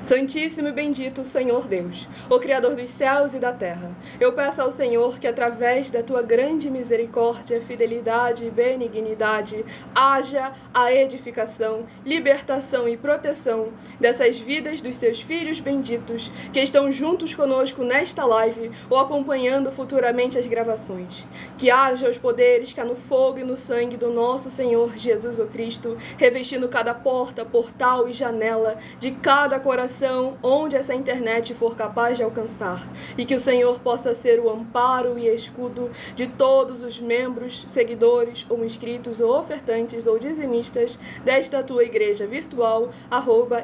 Santíssimo e bendito Senhor Deus, o Criador dos céus e da terra, eu peço ao Senhor que através da tua grande misericórdia, fidelidade e benignidade, haja a edificação, libertação e proteção dessas vidas dos seus filhos benditos que estão juntos conosco nesta live ou acompanhando futuramente as gravações. Que haja os poderes que há no fogo e no sangue do nosso Senhor Jesus o Cristo, revestindo cada porta, portal e janela de cada coração onde essa internet for capaz de alcançar, e que o Senhor possa ser o amparo e escudo de todos os membros, seguidores ou inscritos ou ofertantes ou dizimistas desta tua igreja virtual,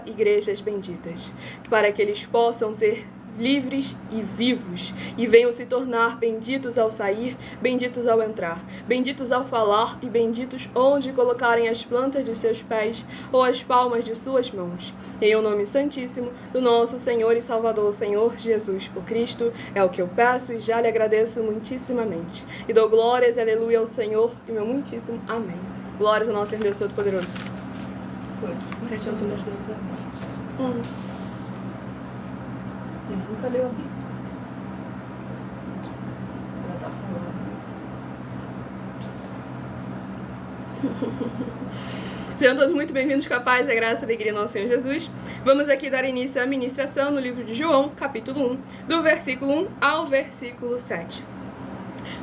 @igrejas benditas, para que eles possam ser livres e vivos, e venham se tornar benditos ao sair, benditos ao entrar, benditos ao falar e benditos onde colocarem as plantas de seus pés ou as palmas de suas mãos. Em o nome santíssimo do nosso Senhor e Salvador, Senhor Jesus o Cristo, é o que eu peço e já lhe agradeço muitíssimamente. E dou glórias e aleluia ao Senhor e meu muitíssimo amém. Glórias ao nosso Senhor Deus Todo-Poderoso. E nunca leu a Bíblia. Ela tá falando. Sejam todos muito bem-vindos com a paz, a graça e a alegria do nosso Senhor Jesus. Vamos aqui dar início à ministração no livro de João, capítulo 1, do versículo 1 ao versículo 7.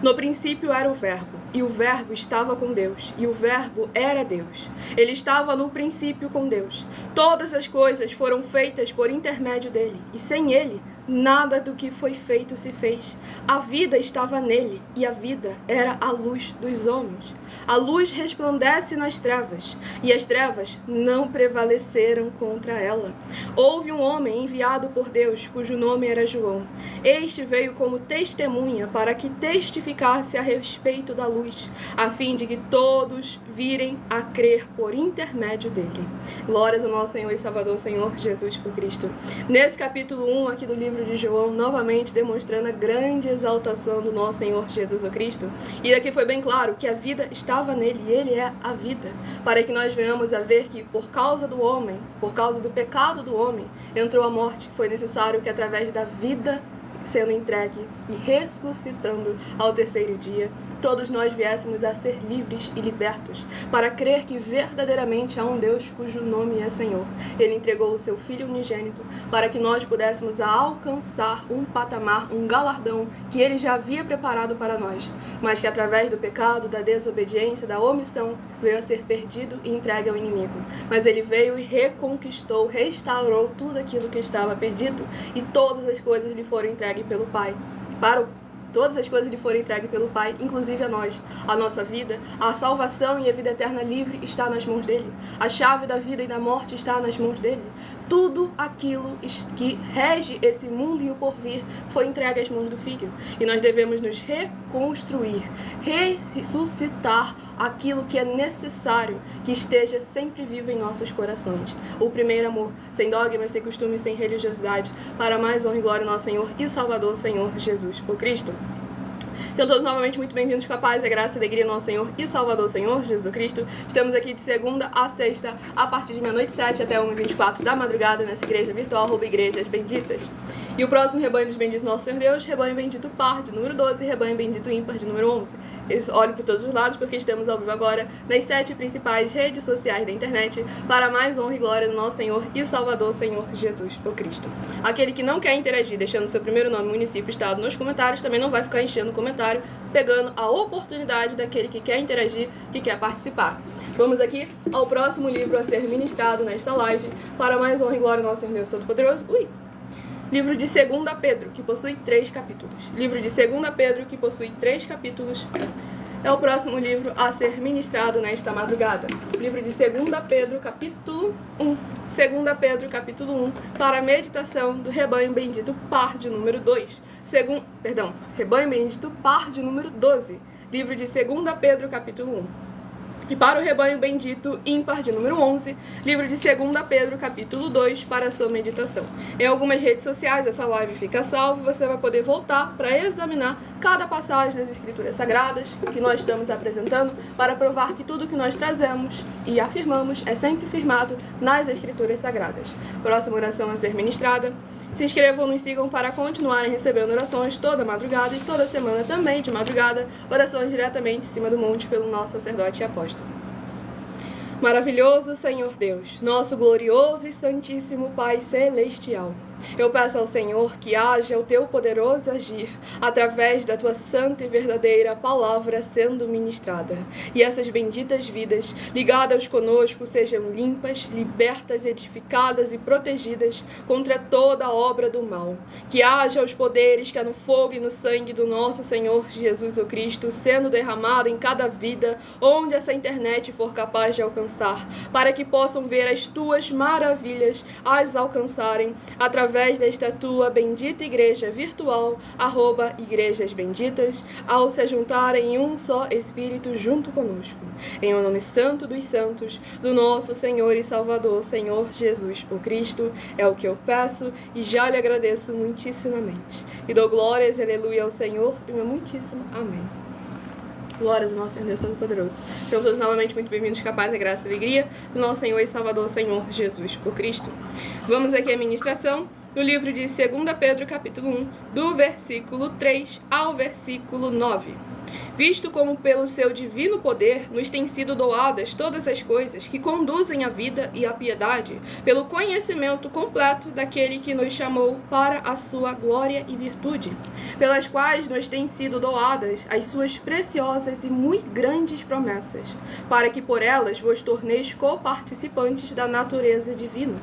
No princípio era o Verbo, e o Verbo estava com Deus, e o Verbo era Deus. Ele estava no princípio com Deus. Todas as coisas foram feitas por intermédio dele, e sem ele, nada do que foi feito se fez. A vida estava nele, e a vida era a luz dos homens. A luz resplandece nas trevas, e as trevas não prevaleceram contra ela. Houve um homem enviado por Deus, cujo nome era João. Este veio como testemunha para que testificasse a respeito da luz, a fim de que todos virem a crer por intermédio dele. Glórias ao nosso Senhor e Salvador, Senhor Jesus o Cristo. Nesse capítulo 1 aqui do livro de João, novamente demonstrando a grande exaltação do nosso Senhor Jesus o Cristo. E aqui foi bem claro que a vida estava nele, e ele é a vida, para que nós venhamos a ver que por causa do homem, por causa do pecado do homem, entrou a morte. Foi necessário que através da vida sendo entregue e ressuscitando ao terceiro dia, todos nós viéssemos a ser livres e libertos, para crer que verdadeiramente há um Deus cujo nome é Senhor. Ele entregou o seu Filho unigênito para que nós pudéssemos alcançar um patamar, um galardão que ele já havia preparado para nós, mas que através do pecado, da desobediência, da omissão, veio a ser perdido e entregue ao inimigo. Mas ele veio e reconquistou, restaurou tudo aquilo que estava perdido, e todas as coisas lhe foram entregues pelo Pai, para Todas as coisas lhe foram entregues pelo Pai, inclusive a nós. A nossa vida, a salvação e a vida eterna livre está nas mãos dele. A chave da vida e da morte está nas mãos dele. Tudo aquilo que rege esse mundo e o porvir foi entregue às mãos do Filho. E nós devemos nos reconstruir, ressuscitar aquilo que é necessário que esteja sempre vivo em nossos corações. O primeiro amor, sem dogmas, sem costumes, sem religiosidade, para mais honra e glória ao nosso Senhor e Salvador, Senhor Jesus, o Cristo. Sejam todos novamente muito bem-vindos com a paz, a graça e a alegria do nosso Senhor e Salvador, Senhor Jesus Cristo. Estamos aqui de segunda a sexta, a partir de meia-noite 7 até 1h24 da madrugada, nessa igreja virtual, Igrejas Benditas. E o próximo rebanho dos benditos nosso Senhor Deus, rebanho bendito par de número 12, rebanho bendito ímpar de número 11. Olhe por todos os lados, porque estamos ao vivo agora nas 7 principais redes sociais da internet, para mais honra e glória do nosso Senhor e Salvador, Senhor Jesus, o Cristo. Aquele que não quer interagir, deixando seu primeiro nome, município, estado nos comentários, também não vai ficar enchendo o comentário, pegando a oportunidade daquele que quer interagir, que quer participar. Vamos aqui ao próximo livro a ser ministrado nesta live, para mais honra e glória do nosso Senhor Deus Todo-Poderoso. Livro de 2 Pedro, que possui 3 capítulos. Livro de 2 Pedro, que possui 3 capítulos, é o próximo livro a ser ministrado nesta madrugada. Livro de 2 Pedro, capítulo 1. 2 Pedro, capítulo 1, para a meditação do rebanho bendito par de número 2. Rebanho bendito par de número 12. Livro de 2 Pedro, capítulo 1. E para o rebanho bendito ímpar de número 11, livro de 2 Pedro, capítulo 2, para a sua meditação. Em algumas redes sociais, essa live fica salva e você vai poder voltar para examinar cada passagem das Escrituras Sagradas que nós estamos apresentando, para provar que tudo que nós trazemos e afirmamos é sempre firmado nas Escrituras Sagradas. Próxima oração a ser ministrada. Se inscrevam, nos sigam para continuarem recebendo orações toda madrugada e toda semana também de madrugada, orações diretamente em cima do monte pelo nosso sacerdote e apóstolo. Maravilhoso Senhor Deus, nosso glorioso e santíssimo Pai Celestial, eu peço ao Senhor que haja o teu poderoso agir através da tua santa e verdadeira palavra sendo ministrada. E essas benditas vidas ligadas conosco sejam limpas, libertas, edificadas e protegidas contra toda obra do mal. Que haja os poderes que há no fogo e no sangue do nosso Senhor Jesus o Cristo sendo derramado em cada vida onde essa internet for capaz de alcançar, para que possam ver as tuas maravilhas as alcançarem através desta tua bendita igreja virtual, @Igrejas Benditas, ao se juntarem em um só Espírito junto conosco. Em o nome santo dos santos, do nosso Senhor e Salvador, Senhor Jesus o Cristo, é o que eu peço e já lhe agradeço muitíssimamente. E dou glórias, aleluia, ao Senhor e uma muitíssima amém. Glórias ao nosso Senhor Deus Todo-Poderoso. Sejam todos novamente muito bem-vindos com a paz, a graça e a alegria do nosso Senhor e Salvador, Senhor Jesus o Cristo. Vamos aqui à ministração no livro de 2 Pedro, capítulo 1, do versículo 3 ao versículo 9. Visto como pelo seu divino poder nos têm sido doadas todas as coisas que conduzem à vida e à piedade, pelo conhecimento completo daquele que nos chamou para a sua glória e virtude, pelas quais nos têm sido doadas as suas preciosas e muito grandes promessas, para que por elas vos torneis coparticipantes da natureza divina,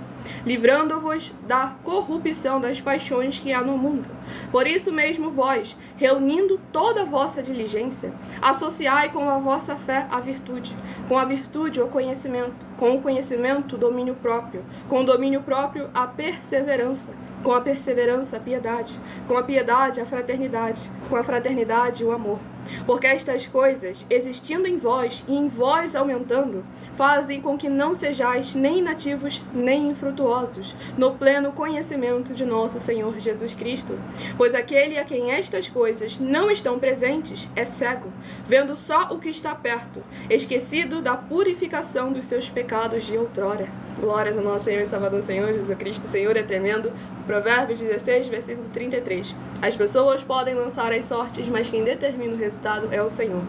livrando-vos da corrupção das paixões que há no mundo. Por isso mesmo vós, reunindo toda a vossa diligência, associai com a vossa fé a virtude, com a virtude o conhecimento, com o conhecimento o domínio próprio, com o domínio próprio a perseverança, com a perseverança a piedade, com a piedade a fraternidade, com a fraternidade o amor. Porque estas coisas, existindo em vós e em vós aumentando, fazem com que não sejais nem inativos nem infrutuosos no pleno conhecimento de nosso Senhor Jesus Cristo. Pois aquele a quem estas coisas não estão presentes é cego, vendo só o que está perto, esquecido da purificação dos seus pecados de outrora. Glórias ao nosso Senhor e Salvador, Senhor Jesus Cristo. O Senhor é tremendo. Provérbios 16, versículo 33. As pessoas podem lançar as sortes, mas quem determina o resultado é o Senhor.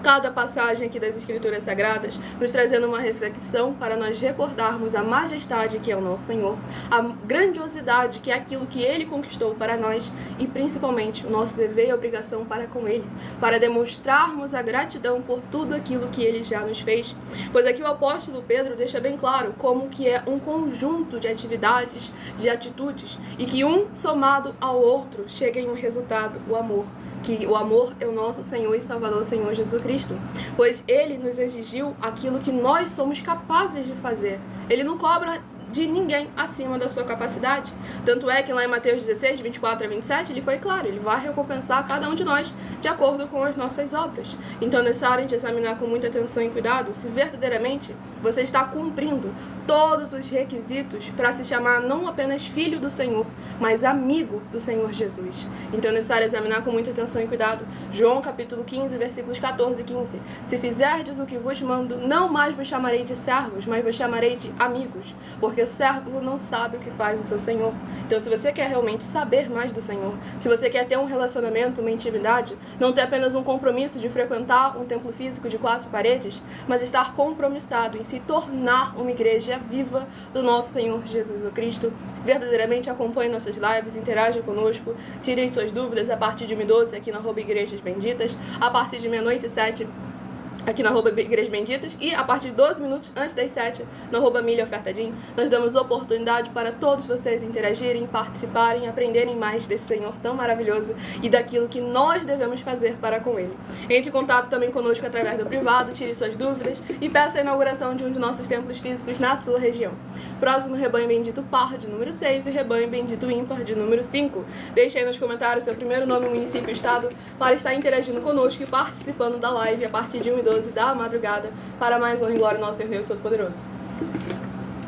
cada passagem aqui das Escrituras Sagradas, nos trazendo uma reflexão para nós recordarmos a majestade que é o nosso Senhor, a grandiosidade que é aquilo que Ele conquistou para nós e principalmente o nosso dever e obrigação para com Ele, para demonstrarmos a gratidão por tudo aquilo que Ele já nos fez. Pois aqui o apóstolo Pedro deixa bem claro como que é um conjunto de atividades, de atitudes, e que um somado ao outro chega em um resultado, o amor. Que o amor é o nosso Senhor e Salvador, Senhor Jesus Cristo. Pois Ele nos exigiu aquilo que nós somos capazes de fazer. Ele não cobra de ninguém acima da sua capacidade. Tanto é que lá em Mateus 16, 24 a 27, ele foi claro, ele vai recompensar cada um de nós de acordo com as nossas obras. Então, nessa hora de examinar com muita atenção e cuidado se verdadeiramente você está cumprindo todos os requisitos para se chamar não apenas filho do Senhor, mas amigo do Senhor Jesus. Então, nessa hora, examinar com muita atenção e cuidado. João capítulo 15, versículos 14 e 15. Se fizerdes o que vos mando, não mais vos chamarei de servos, mas vos chamarei de amigos, porque o servo não sabe o que faz o seu Senhor. Então, se você quer realmente saber mais do Senhor, se você quer ter um relacionamento, uma intimidade, não ter apenas um compromisso de frequentar um templo físico de 4 paredes, mas estar compromissado em se tornar uma igreja viva do nosso Senhor Jesus Cristo, verdadeiramente acompanhe nossas lives, interaja conosco, tire suas dúvidas a partir de 12 aqui na @Igrejas Benditas, a partir de 00:07 aqui na @Igrejas Benditas e a partir de 12 minutos antes das 7 na @Milha Ofertadim. Nós damos oportunidade para todos vocês interagirem, participarem, aprenderem mais desse Senhor tão maravilhoso e daquilo que nós devemos fazer para com Ele. Entre em contato também conosco através do privado, tire suas dúvidas e peça a inauguração de um de nossos templos físicos na sua região. Próximo Rebanho Bendito Par, de número 6, e Rebanho Bendito Ímpar, de número 5. Deixe aí nos comentários seu primeiro nome, município e estado para estar interagindo conosco e participando da live a partir de 1h12 da madrugada, para mais honra e glória ao nosso Senhor Deus Todo-Poderoso.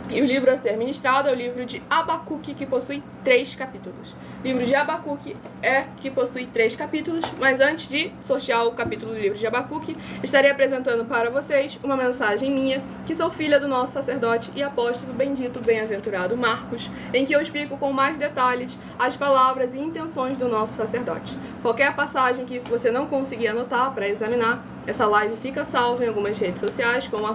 E o livro a ser ministrado é o livro de Abacuque, que possui 3 capítulos. O livro de Abacuque que possui 3 capítulos, mas antes de sortear o capítulo do livro de Abacuque, estarei apresentando para vocês uma mensagem minha, que sou filha do nosso sacerdote e apóstolo bendito, bem-aventurado Marcos, em que eu explico com mais detalhes as palavras e intenções do nosso sacerdote. Qualquer passagem que você não conseguir anotar para examinar, essa live fica salva em algumas redes sociais, como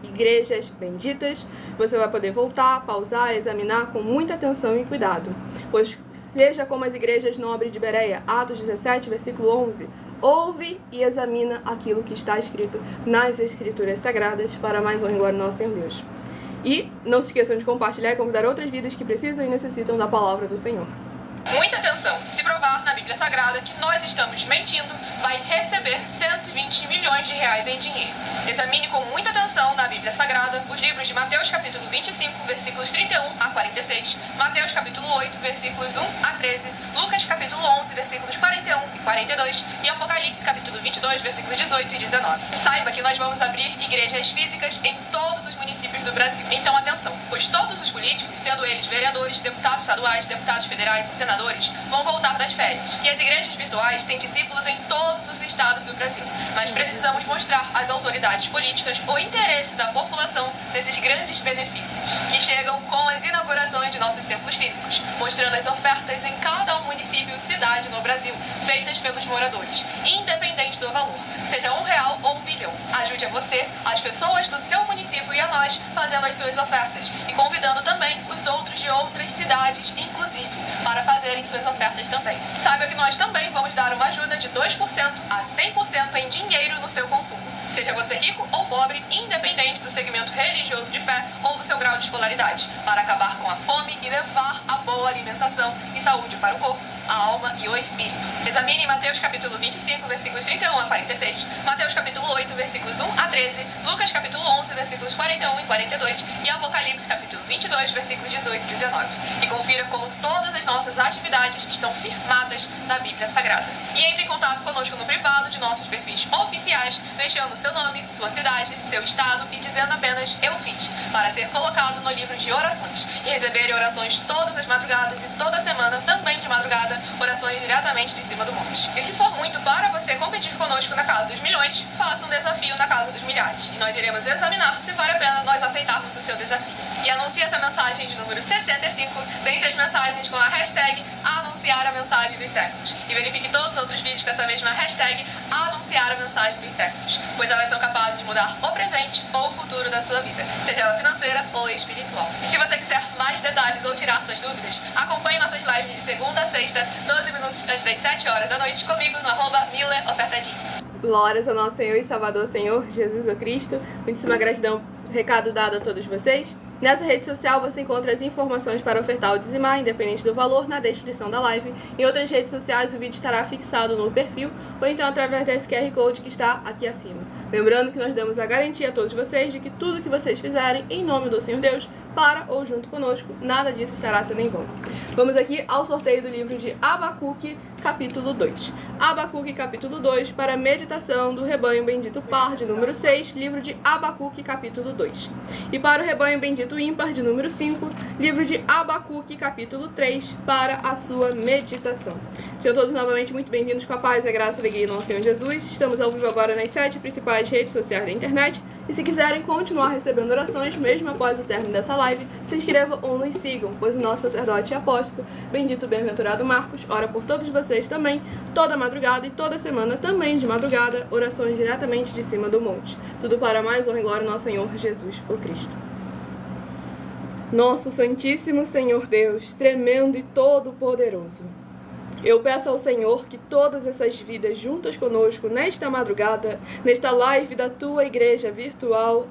@Igrejas Benditas. Você vai poder voltar, pausar, examinar com muita atenção e cuidado. Pois seja como as igrejas nobres de Bereia, Atos 17, versículo 11, ouve e examina aquilo que está escrito nas Escrituras Sagradas, para mais honra e glória ao nosso Senhor Deus. E não se esqueçam de compartilhar e convidar outras vidas que precisam e necessitam da palavra do Senhor. Muita atenção! Se provar na Bíblia Sagrada que nós estamos mentindo, vai receber 120 milhões de reais em dinheiro. Examine com muita atenção na Bíblia Sagrada os livros de Mateus capítulo 25, versículos 31 a 46, Mateus capítulo 8, versículos 1 a 13, Lucas capítulo 11, versículos 41 e 42 e Apocalipse capítulo 22, versículos 18 e 19. Saiba que nós vamos abrir igrejas físicas em todos os municípios do Brasil. Então atenção, pois todos os políticos, sendo eles vereadores, deputados estaduais, deputados federais e senadores, vão voltar das férias. E as igrejas virtuais têm discípulos em todos os estados do Brasil. Mas precisamos mostrar às autoridades políticas o interesse da população nesses grandes benefícios, que chegam com as inaugurações de nossos templos físicos, mostrando as ofertas em cada município e cidade no Brasil, feitas pelos moradores, independente do valor, seja R$1 ou R$1 bilhão. Ajude a você, as pessoas do seu município e a nós, fazendo as suas ofertas e convidando também os outros de outras cidades, inclusive, para fazerem suas ofertas também. Saiba que nós também vamos dar uma ajuda de 2% a 100% em dinheiro no seu consumo. Seja você rico ou pobre, independente do segmento religioso de fé ou do seu grau de escolaridade, para acabar com a fome e levar a boa alimentação e saúde para o corpo, a alma e o espírito. Examine Mateus capítulo 25, versículos 31 a 46, Mateus capítulo 8, versículos 1 a 13, Lucas capítulo 11, versículos 41 e 42 e Apocalipse capítulo 22, versículos 18 e 19. E confira como todas as nossas atividades estão firmadas na Bíblia Sagrada. E entre em contato conosco no privado de nossos perfis oficiais, deixando seu nome, sua cidade, seu estado e dizendo apenas "eu fiz", para ser colocado no livro de orações e receber orações todas as madrugadas e toda semana, também de madrugada, orações diretamente de cima do monte. E se for muito para você competir conosco na Casa dos Milhões, faça um desafio na Casa dos Milhares. E nós iremos examinar se vale a pena nós aceitarmos o seu desafio. E anuncie essa mensagem de número 65 dentre as mensagens com a hashtag #Anuncie anunciar a mensagem dos séculos. E verifique todos os outros vídeos com essa mesma hashtag, anunciar a mensagem dos séculos, pois elas são capazes de mudar o presente ou o futuro da sua vida, seja ela financeira ou espiritual. E se você quiser mais detalhes ou tirar suas dúvidas, acompanhe nossas lives de segunda a sexta, 12 minutos antes das 7 horas da noite, comigo no @MillerOfertadinha. Glórias ao nosso Senhor e Salvador, Senhor Jesus o Cristo. Muitíssima gratidão, recado dado a todos vocês. Nessa rede social você encontra as informações para ofertar ou dizimar, independente do valor, na descrição da live. Em outras redes sociais o vídeo estará fixado no perfil ou então através desse QR Code que está aqui acima. Lembrando que nós damos a garantia a todos vocês de que tudo que vocês fizerem em nome do Senhor Deus, para ou junto conosco, nada disso estará sendo em vão. Vamos aqui ao sorteio do livro de Abacuque, capítulo 2. Abacuque, capítulo 2, para a meditação do rebanho bendito par, de número 6, livro de Abacuque, capítulo 2. E para o rebanho bendito ímpar, de número 5, livro de Abacuque, capítulo 3, para a sua meditação. Sejam todos novamente muito bem-vindos com a paz, a graça e a alegria do nosso Senhor Jesus. Estamos ao vivo agora nas 7 principais redes sociais da internet. E se quiserem continuar recebendo orações, mesmo após o término dessa live, se inscrevam ou nos sigam, pois o nosso sacerdote e apóstolo, bendito bem-aventurado Marcos, ora por todos vocês também, toda madrugada e toda semana também de madrugada, orações diretamente de cima do monte. Tudo para mais honra e glória ao nosso Senhor Jesus, o Cristo. Nosso Santíssimo Senhor Deus, tremendo e todo-poderoso, eu peço ao Senhor que todas essas vidas juntas conosco nesta madrugada, nesta live da tua igreja virtual,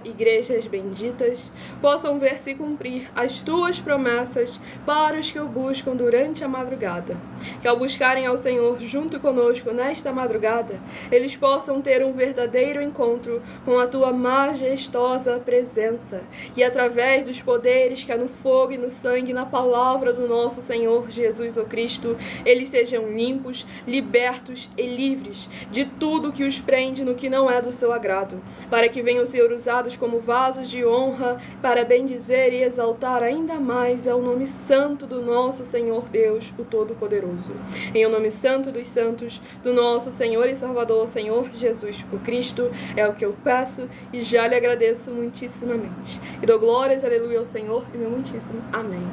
@Igrejas Benditas, possam ver se cumprir as tuas promessas para os que o buscam durante a madrugada. Que ao buscarem ao Senhor junto conosco nesta madrugada, eles possam ter um verdadeiro encontro com a tua majestosa presença e através dos poderes que há no fogo e no sangue, na palavra do nosso Senhor Jesus o Cristo, eles sejam limpos, libertos e livres de tudo que os prende no que não é do seu agrado, para que venham ser usados como vasos de honra para bendizer e exaltar ainda mais ao nome santo do nosso Senhor Deus, o Todo-Poderoso. Em o nome santo dos santos, do nosso Senhor e Salvador, Senhor Jesus o Cristo, é o que eu peço e já lhe agradeço muitíssimamente. E dou glórias, aleluia, ao Senhor e meu muitíssimo amém.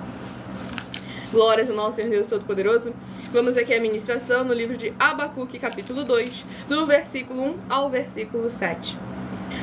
Glórias ao nosso Senhor Deus Todo-Poderoso. Vamos aqui à ministração no livro de Abacuque, capítulo 2, do versículo 1 ao versículo 7.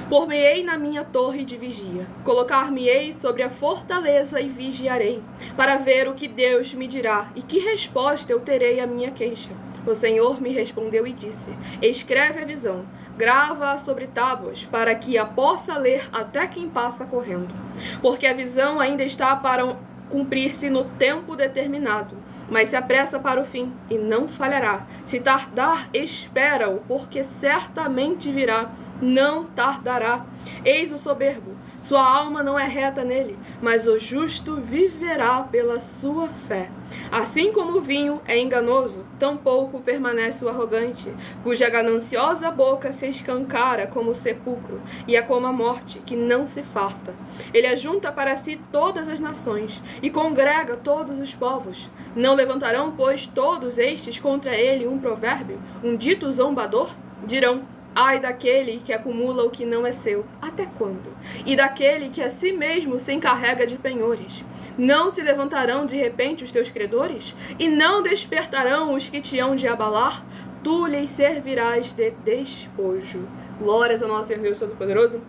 Por-me-ei na minha torre de vigia, colocar-me-ei sobre a fortaleza e vigiarei, para ver o que Deus me dirá e que resposta eu terei à minha queixa. O Senhor me respondeu e disse: escreve a visão, grava-a sobre tábuas, para que a possa ler até quem passa correndo. Porque a visão ainda está para cumprir-se no tempo determinado, mas se apressa para o fim, e não falhará. Se tardar, espera-o, porque certamente virá, não tardará. Eis o soberbo, sua alma não é reta nele, mas o justo viverá pela sua fé. Assim como o vinho é enganoso, tampouco permanece o arrogante, cuja gananciosa boca se escancara como o sepulcro, e é como a morte, que não se farta. Ele ajunta para si todas as nações, e congrega todos os povos. Não levantarão, pois, todos estes contra ele um provérbio, um dito zombador? Dirão: ai daquele que acumula o que não é seu, até quando? E daquele que a si mesmo se encarrega de penhores. Não se levantarão de repente os teus credores? E não despertarão os que te hão de abalar? Tu lhes servirás de despojo. Glórias ao nosso Senhor Deus Todo-Poderoso.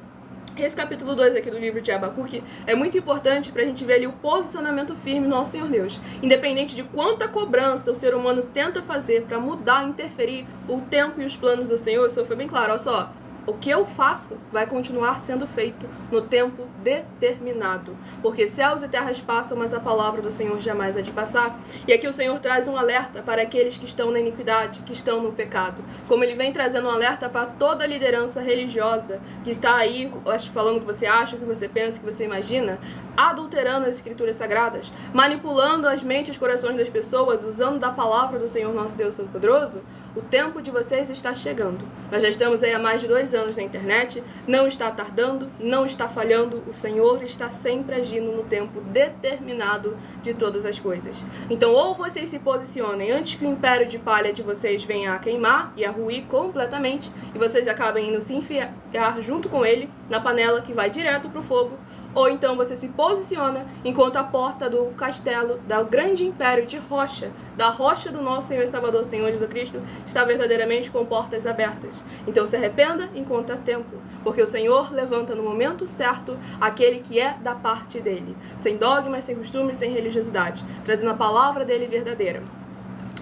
Esse capítulo 2 aqui do livro de Abacuque é muito importante para a gente ver ali o posicionamento firme do nosso Senhor Deus. Independente de quanta cobrança o ser humano tenta fazer para mudar, interferir o tempo e os planos do Senhor, isso foi bem claro, olha só. O que eu faço vai continuar sendo feito no tempo determinado. Porque céus e terras passam, mas a palavra do Senhor jamais há de passar. E aqui o Senhor traz um alerta para aqueles que estão na iniquidade, que estão no pecado. Como ele vem trazendo um alerta para toda a liderança religiosa que está aí falando o que você acha, o que você pensa, o que você imagina, adulterando as escrituras sagradas, manipulando as mentes e os corações das pessoas, usando da palavra do Senhor nosso Deus Todo-Poderoso. O tempo de vocês está chegando. Nós já estamos aí há mais de 2 anos na internet, não está tardando, não está falhando, o Senhor está sempre agindo no tempo determinado de todas as coisas. Então, ou vocês se posicionem antes que o império de palha de vocês venha a queimar e a ruir completamente, e vocês acabem indo se enfiar junto com ele na panela que vai direto para o fogo, ou então você se posiciona enquanto a porta do castelo, do grande império de rocha, da rocha do nosso Senhor e Salvador, Senhor Jesus Cristo, está verdadeiramente com portas abertas. Então se arrependa enquanto há tempo, porque o Senhor levanta no momento certo aquele que é da parte dele, sem dogmas, sem costumes, sem religiosidade, trazendo a palavra dele verdadeira.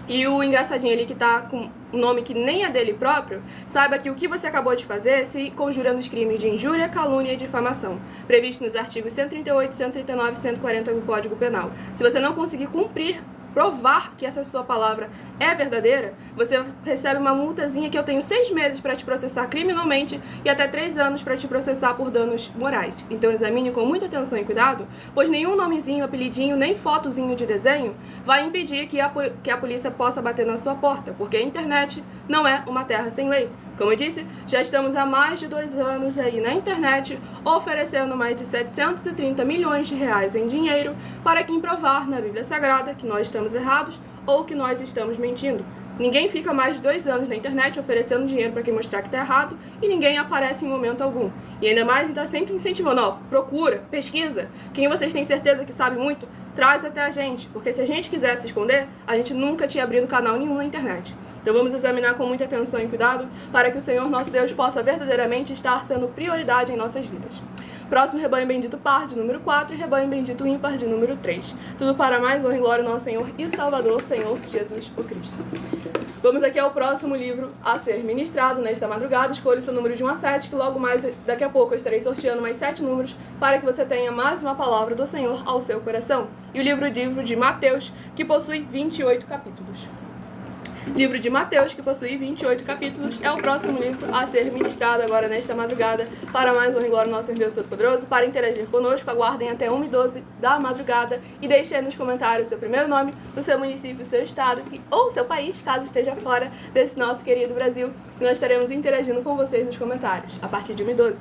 E o engraçadinho ali que tá com um nome que nem é dele próprio, saiba que o que você acabou de fazer se conjura nos crimes de injúria, calúnia e difamação, previsto nos artigos 138, 139 e 140 do Código Penal. Se você não conseguir cumprir, provar que essa sua palavra é verdadeira, você recebe uma multazinha que eu tenho 6 meses para te processar criminalmente e até 3 anos para te processar por danos morais. Então examine com muita atenção e cuidado, pois nenhum nomezinho, apelidinho, nem fotozinho de desenho vai impedir que a polícia possa bater na sua porta, porque a internet não é uma terra sem lei. Como eu disse, já estamos há mais de 2 anos aí na internet oferecendo mais de 730 milhões de reais em dinheiro para quem provar na Bíblia Sagrada que nós estamos errados ou que nós estamos mentindo. Ninguém fica mais de 2 anos na internet oferecendo dinheiro para quem mostrar que está errado e ninguém aparece em momento algum. E ainda mais, está sempre incentivando, ó, procura, pesquisa. Quem vocês têm certeza que sabe muito, traz até a gente. Porque se a gente quisesse se esconder, a gente nunca tinha abrido canal nenhum na internet. Então vamos examinar com muita atenção e cuidado para que o Senhor nosso Deus possa verdadeiramente estar sendo prioridade em nossas vidas. Próximo, rebanho bendito par de número 4 e rebanho bendito ímpar de número 3. Tudo para mais honra e glória ao nosso Senhor e Salvador, Senhor Jesus o Cristo. Vamos aqui ao próximo livro a ser ministrado nesta madrugada. Escolha o seu número de 1 a 7, que logo mais, daqui a pouco, eu estarei sorteando mais 7 números para que você tenha mais uma palavra do Senhor ao seu coração. E o livro de Mateus, que possui 28 capítulos. Livro de Mateus, que possui 28 capítulos, é o próximo livro a ser ministrado agora nesta madrugada. Para mais honra e glória ao nosso Deus Todo-Poderoso, para interagir conosco, aguardem até 1h12 da madrugada e deixem nos comentários o seu primeiro nome, o seu município, o seu estado ou o seu país, caso esteja fora desse nosso querido Brasil. E nós estaremos interagindo com vocês nos comentários, a partir de 1h12.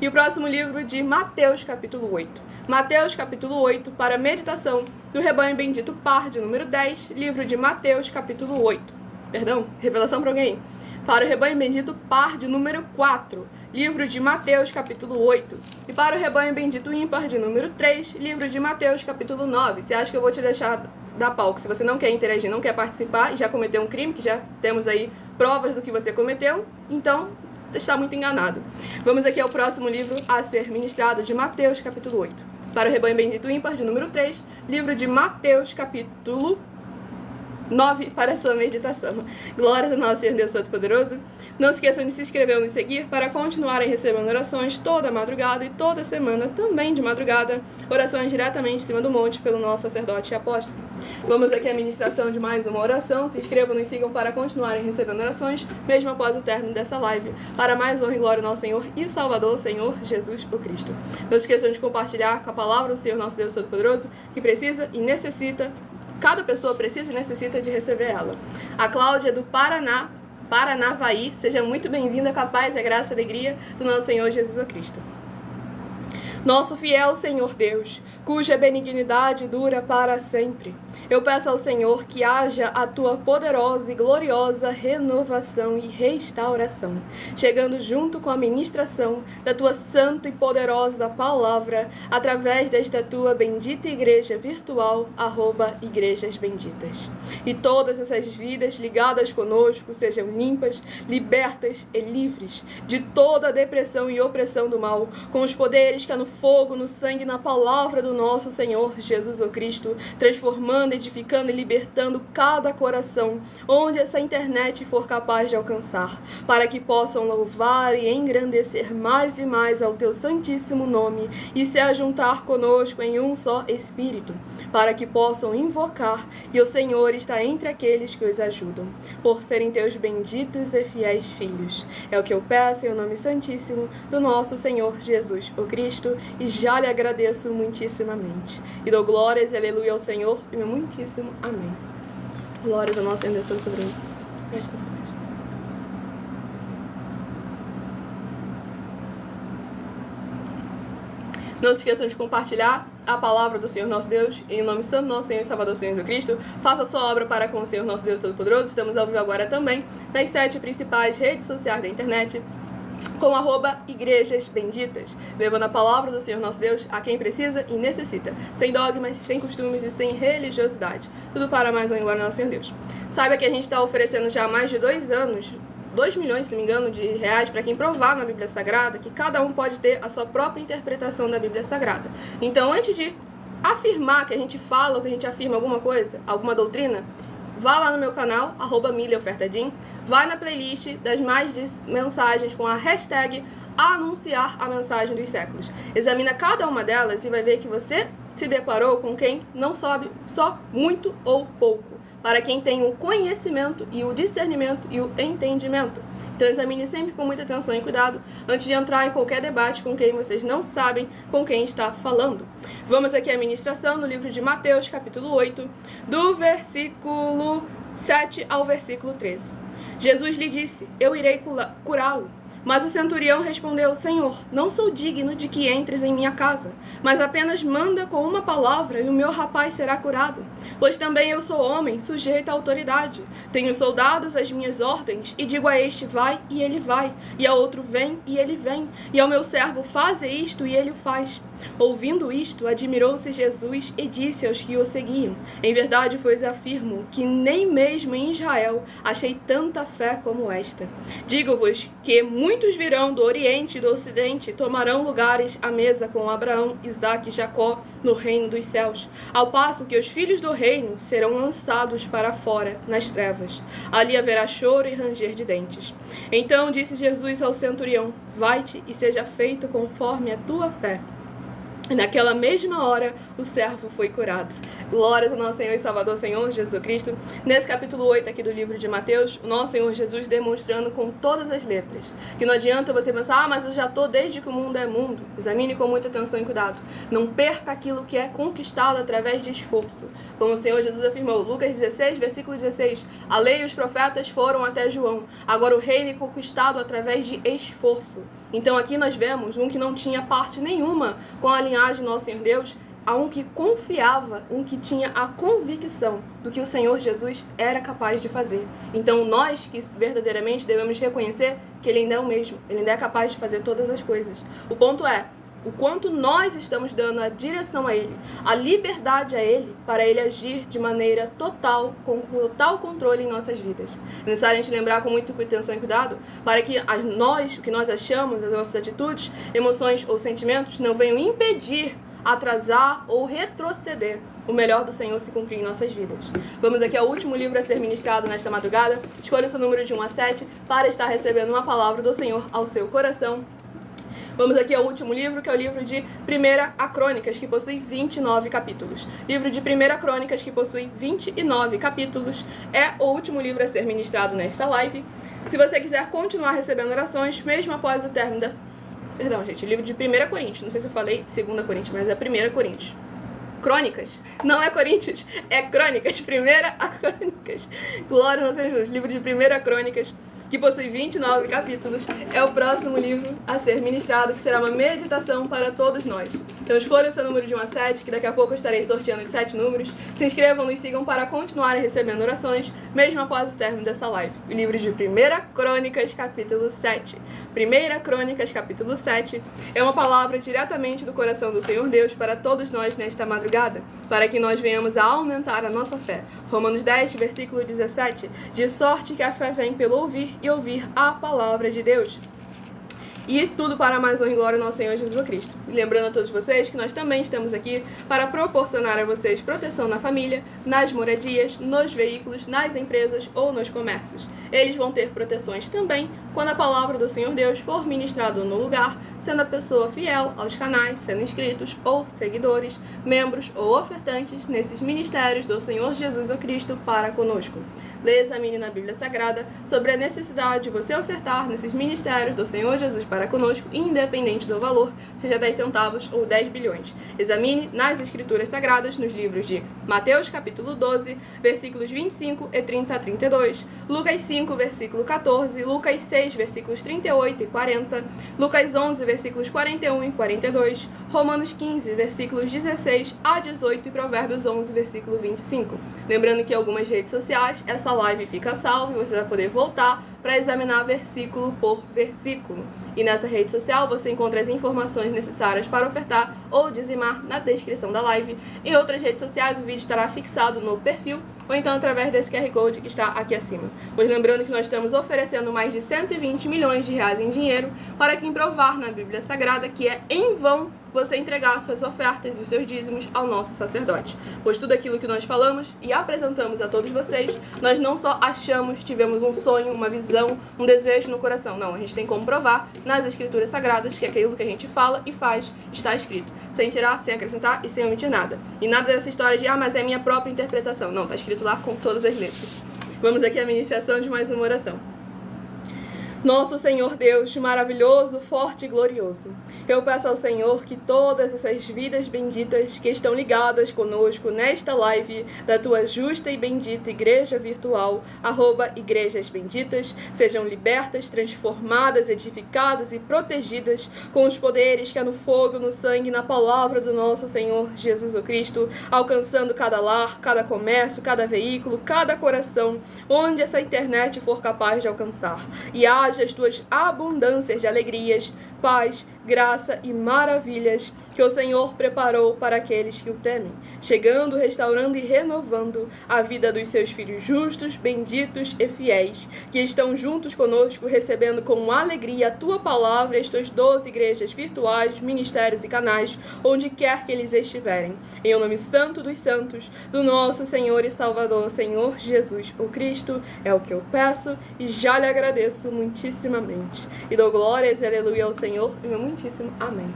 E o próximo livro de Mateus, capítulo 8. Mateus, capítulo 8, para meditação do rebanho bendito par de número 10, livro de Mateus, capítulo 8. Perdão, revelação para alguém. Para o rebanho bendito par de número 4, livro de Mateus, capítulo 8. E para o rebanho bendito ímpar de número 3, livro de Mateus, capítulo 9. Você acha que eu vou te deixar dar palco? Se você não quer interagir, não quer participar e já cometeu um crime, que já temos aí provas do que você cometeu, então está muito enganado. Vamos aqui ao próximo livro a ser ministrado de Mateus, capítulo 8. Para o rebanho bendito ímpar de número 3, livro de Mateus, capítulo 9, para a sua meditação. Glórias a nosso Senhor Deus Todo-Poderoso. Não se esqueçam de se inscrever ou nos seguir para continuarem recebendo orações toda madrugada e toda semana, também de madrugada, orações diretamente em cima do monte pelo nosso sacerdote e apóstolo. Vamos aqui à ministração de mais uma oração. Se inscrevam e nos sigam para continuarem recebendo orações, mesmo após o término dessa live, para mais honra e glória ao nosso Senhor e Salvador, Senhor Jesus o Cristo. Não se esqueçam de compartilhar com a palavra o Senhor nosso Deus Todo-Poderoso, que precisa e necessita, cada pessoa precisa e necessita de receber ela. A Cláudia do Paranavaí, seja muito bem-vinda, com a paz, a graça e a alegria do nosso Senhor Jesus Cristo. Nosso fiel Senhor Deus, cuja benignidade dura para sempre, eu peço ao Senhor que haja a tua poderosa e gloriosa renovação e restauração, chegando junto com a ministração da tua santa e poderosa palavra, através desta tua bendita igreja virtual, @Igrejas Benditas. E todas essas vidas ligadas conosco sejam limpas, libertas e livres de toda a depressão e opressão do mal, com os poderes que há no fogo, no sangue e na palavra do nosso Senhor Jesus o Cristo, transformando, edificando e libertando cada coração, onde essa internet for capaz de alcançar, para que possam louvar e engrandecer mais e mais ao teu santíssimo nome e se ajuntar conosco em um só Espírito, para que possam invocar e o Senhor está entre aqueles que os ajudam, por serem teus benditos e fiéis filhos. É o que eu peço em nome santíssimo do nosso Senhor Jesus o Cristo, e já lhe agradeço muitíssimamente. E dou glórias e aleluia ao Senhor, e meu muitíssimo amém. Glórias ao nosso Senhor Deus Todo-Poderoso. Presta atenção. Não se esqueçam de compartilhar a palavra do Senhor nosso Deus, em nome santo do nosso Senhor e Salvador Senhor Jesus Cristo. Faça a sua obra para com o Senhor nosso Deus Todo-Poderoso. Estamos ao vivo agora também nas 7 principais redes sociais da internet: com @igrejas benditas, levando a palavra do Senhor nosso Deus a quem precisa e necessita, sem dogmas, sem costumes e sem religiosidade. Tudo para mais honra e glória ao nosso Senhor Deus. Saiba que a gente está oferecendo já há mais de 2 anos, 2 milhões, se não me engano, de reais para quem provar na Bíblia Sagrada que cada um pode ter a sua própria interpretação da Bíblia Sagrada. Então, antes de afirmar que a gente fala ou que a gente afirma alguma coisa, alguma doutrina, vá lá no meu canal, @miliofertadim, vai na playlist das mais de mensagens com a hashtag anunciar a mensagem dos séculos. Examina cada uma delas e vai ver que você se deparou com quem não sabe só muito ou pouco, para quem tem o conhecimento e o discernimento e o entendimento. Então examine sempre com muita atenção e cuidado antes de entrar em qualquer debate com quem vocês não sabem com quem está falando. Vamos aqui à ministração no livro de Mateus, capítulo 8, do versículo 7 ao versículo 13. Jesus lhe disse: eu irei curá-lo. Mas o centurião respondeu: Senhor, não sou digno de que entres em minha casa, mas apenas manda com uma palavra e o meu rapaz será curado. Pois também eu sou homem, sujeito à autoridade. Tenho soldados às minhas ordens, e digo a este: vai, e ele vai, e a outro: vem, e ele vem, e ao meu servo: faze isto, e ele o faz. Ouvindo isto, admirou-se Jesus e disse aos que o seguiam: em verdade vos afirmo que nem mesmo em Israel achei tanta fé como esta. Digo-vos que muitos virão do Oriente e do Ocidente, tomarão lugares à mesa com Abraão, Isaque e Jacó no reino dos céus, ao passo que os filhos do reino serão lançados para fora nas trevas. Ali haverá choro e ranger de dentes. Então disse Jesus ao centurião: vai-te e seja feito conforme a tua fé. E naquela mesma hora, o servo foi curado. Glórias ao nosso Senhor e Salvador, Senhor Jesus Cristo. Nesse capítulo 8 aqui do livro de Mateus, o nosso Senhor Jesus demonstrando com todas as letras que não adianta você pensar: mas eu já estou desde que o mundo é mundo. Examine com muita atenção e cuidado. Não perca aquilo que é conquistado através de esforço. Como o Senhor Jesus afirmou, Lucas 16, versículo 16, a lei e os profetas foram até João. Agora o reino é conquistado através de esforço. Então aqui nós vemos um que não tinha parte nenhuma com a linhagem do nosso Senhor Deus, a um que confiava, um que tinha a convicção do que o Senhor Jesus era capaz de fazer. Então nós que verdadeiramente devemos reconhecer que Ele ainda é o mesmo, Ele ainda é capaz de fazer todas as coisas. O ponto é o quanto nós estamos dando a direção a Ele, a liberdade a Ele, para Ele agir de maneira total, com total controle em nossas vidas. É necessário a gente lembrar com muita atenção e cuidado, para que o que nós achamos, as nossas atitudes, emoções ou sentimentos, não venham impedir, atrasar ou retroceder o melhor do Senhor se cumprir em nossas vidas. Vamos aqui ao último livro a ser ministrado nesta madrugada. Escolha o seu número de 1 a 7 para estar recebendo uma palavra do Senhor ao seu coração. Vamos aqui ao último livro, que é o livro de 1 Crônicas, que possui 29 capítulos. Livro de 1 Crônicas, que possui 29 capítulos, é o último livro a ser ministrado nesta live. Se você quiser continuar recebendo orações, mesmo após o término da... Perdão, gente, o livro de 1 Coríntios. Não sei se eu falei 2 Coríntios, mas é 1 Coríntios. Crônicas. Não é Coríntios, é Crônicas. 1 Crônicas. Glória ao Senhor Jesus. Livro de 1 Crônicas, que possui 29 capítulos, é o próximo livro a ser ministrado, que será uma meditação para todos nós. Então escolha o seu número de 1 a 7, que daqui a pouco eu estarei sorteando os 7 números. Se inscrevam, nos sigam para continuarem recebendo orações, mesmo após o término dessa live. O livro de 1 Crônicas, capítulo 7. 1 Crônicas, capítulo 7, é uma palavra diretamente do coração do Senhor Deus para todos nós nesta madrugada, para que nós venhamos a aumentar a nossa fé. Romanos 10, versículo 17, de sorte que a fé vem pelo ouvir e ouvir a palavra de Deus. E tudo para mais honra e glória ao nosso Senhor Jesus Cristo. E lembrando a todos vocês que nós também estamos aqui para proporcionar a vocês proteção na família, nas moradias, nos veículos, nas empresas ou nos comércios. Eles vão ter proteções também quando a palavra do Senhor Deus for ministrada no lugar, sendo a pessoa fiel aos canais, sendo inscritos ou seguidores, membros ou ofertantes nesses ministérios do Senhor Jesus Cristo para conosco. Leia e examine na Bíblia Sagrada sobre a necessidade de você ofertar nesses ministérios do Senhor Jesus para conosco, independente do valor, seja 10 centavos ou 10 bilhões. Examine nas Escrituras Sagradas, nos livros de Mateus, capítulo 12, versículos 25 e 30 a 32, Lucas 5, versículo 14, Lucas 6, versículos 38 e 40, Lucas 11, versículos 41 e 42, Romanos 15, versículos 16 a 18 e Provérbios 11, versículo 25. Lembrando que em algumas redes sociais essa live fica salva e você vai poder voltar para examinar versículo por versículo. E nessa rede social você encontra as informações necessárias para ofertar ou dizimar na descrição da live. Em outras redes sociais o vídeo estará fixado no perfil ou então através desse QR Code que está aqui acima. Pois lembrando que nós estamos oferecendo mais de 120 milhões de reais em dinheiro para quem provar na Bíblia Sagrada que é em vão você entregar suas ofertas e seus dízimos ao nosso sacerdote. Pois tudo aquilo que nós falamos e apresentamos a todos vocês, nós não só achamos, tivemos um sonho, uma visão, um desejo no coração. Não, a gente tem como provar nas Escrituras Sagradas que aquilo que a gente fala e faz está escrito. Sem tirar, sem acrescentar e sem omitir nada. E nada dessa história de, mas é minha própria interpretação. Não, está escrito lá com todas as letras. Vamos aqui à ministração de mais uma oração. Nosso Senhor Deus, maravilhoso, forte e glorioso, eu peço ao Senhor que todas essas vidas benditas que estão ligadas conosco nesta live da Tua justa e bendita Igreja Virtual, @Igrejas Benditas, sejam libertas, transformadas, edificadas e protegidas com os poderes que há no fogo, no sangue e na palavra do nosso Senhor Jesus Cristo, alcançando cada lar, cada comércio, cada veículo, cada coração, onde essa internet for capaz de alcançar. E haja as tuas abundâncias de alegrias, paz, graça e maravilhas que o Senhor preparou para aqueles que o temem, chegando, restaurando e renovando a vida dos seus filhos justos, benditos e fiéis, que estão juntos conosco, recebendo com alegria a tua palavra e as tuas 12 igrejas virtuais, ministérios e canais, onde quer que eles estiverem. Em o nome santo dos santos, do nosso Senhor e Salvador, Senhor Jesus, o Cristo, é o que eu peço e já lhe agradeço muitíssimamente. E dou glórias e aleluia ao Senhor e meu muitíssimo amém.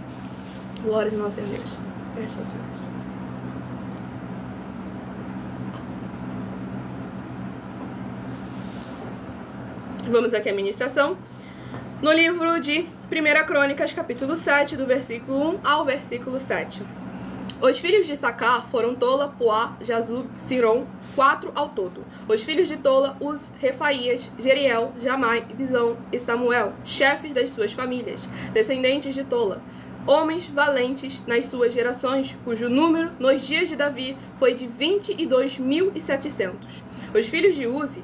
Glórias ao nosso Senhor Deus. Graças a Deus. Vamos aqui à ministração. No livro de 1 Crônicas, capítulo 7, do versículo 1 ao versículo 7. Os filhos de Issacar foram Tola, Puá, Jazub, Siron, 4 ao todo. Os filhos de Tola, Uz, Refaías, Jeriel, Jamai, Bizão e Samuel, chefes das suas famílias, descendentes de Tola, homens valentes nas suas gerações, cujo número nos dias de Davi foi de 22.700. Os filhos de Uzi,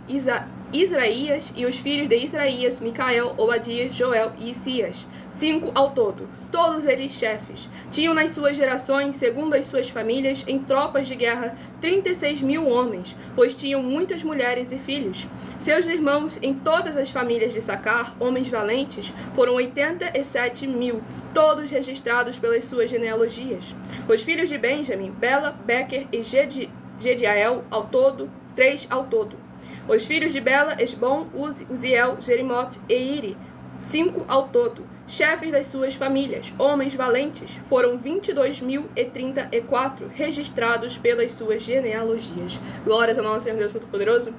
Israías, e os filhos de Israías, Micael, Obadias, Joel e Isias, 5 ao todo, todos eles chefes. Tinham nas suas gerações, segundo as suas famílias, em tropas de guerra, 36.000 homens, pois tinham muitas mulheres e filhos. Seus irmãos em todas as famílias de Issacar, homens valentes, foram 87.000, todos registrados pelas suas genealogias. Os filhos de Benjamim, Bela, Becker e Gediael, ao todo, 3 ao todo. Os filhos de Bela, Esbom, Uziel, Jerimote e Iri, 5 ao todo, chefes das suas famílias, homens valentes, foram 22.034 registrados pelas suas genealogias. Glórias ao nosso Senhor Deus Todo-Poderoso.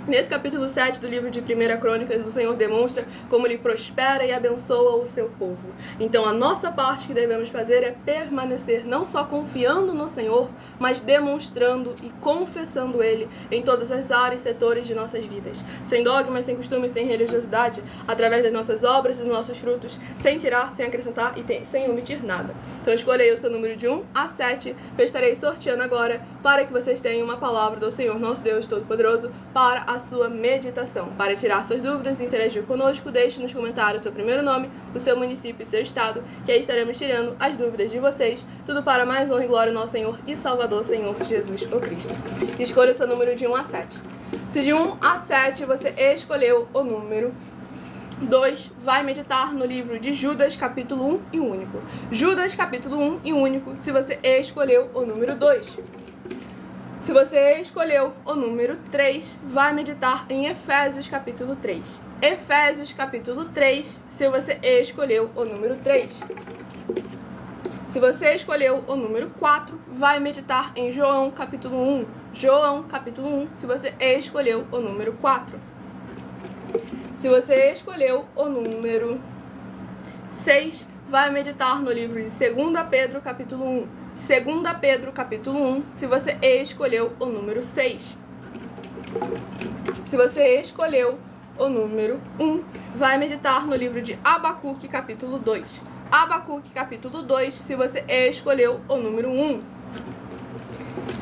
Nesse capítulo 7 do livro de 1 Crônicas, o Senhor demonstra como Ele prospera e abençoa o seu povo. Então, a nossa parte que devemos fazer é permanecer não só confiando no Senhor, mas demonstrando e confessando Ele em todas as áreas e setores de nossas vidas. Sem dogmas, sem costumes, sem religiosidade, através das nossas obras e dos nossos frutos, sem tirar, sem acrescentar e sem omitir nada. Então, escolha aí o seu número de 1 a 7, que eu estarei sorteando agora, para que vocês tenham uma palavra do Senhor, nosso Deus Todo-Poderoso, para a sua meditação. Para tirar suas dúvidas e interagir conosco, deixe nos comentários o seu primeiro nome, o seu município e seu estado, que aí estaremos tirando as dúvidas de vocês. Tudo para mais honra e glória ao nosso Senhor e Salvador, Senhor Jesus o Cristo. Escolha o seu número de 1 a 7. Se de 1 a 7 você escolheu o número 2, vai meditar no livro de Judas, capítulo 1 e único. Judas, capítulo 1 e único, se você escolheu o número 2. Se você escolheu o número 3, vai meditar em Efésios capítulo 3. Efésios capítulo 3, se você escolheu o número 3. Se você escolheu o número 4, vai meditar em João capítulo 1. João capítulo 1, se você escolheu o número 4. Se você escolheu o número 6, vai meditar no livro de 2 Pedro capítulo 1. 2 Pedro, capítulo 1, se você escolheu o número 6. Se você escolheu o número 1, vai meditar no livro de Abacuque, capítulo 2. Abacuque, capítulo 2, se você escolheu o número 1.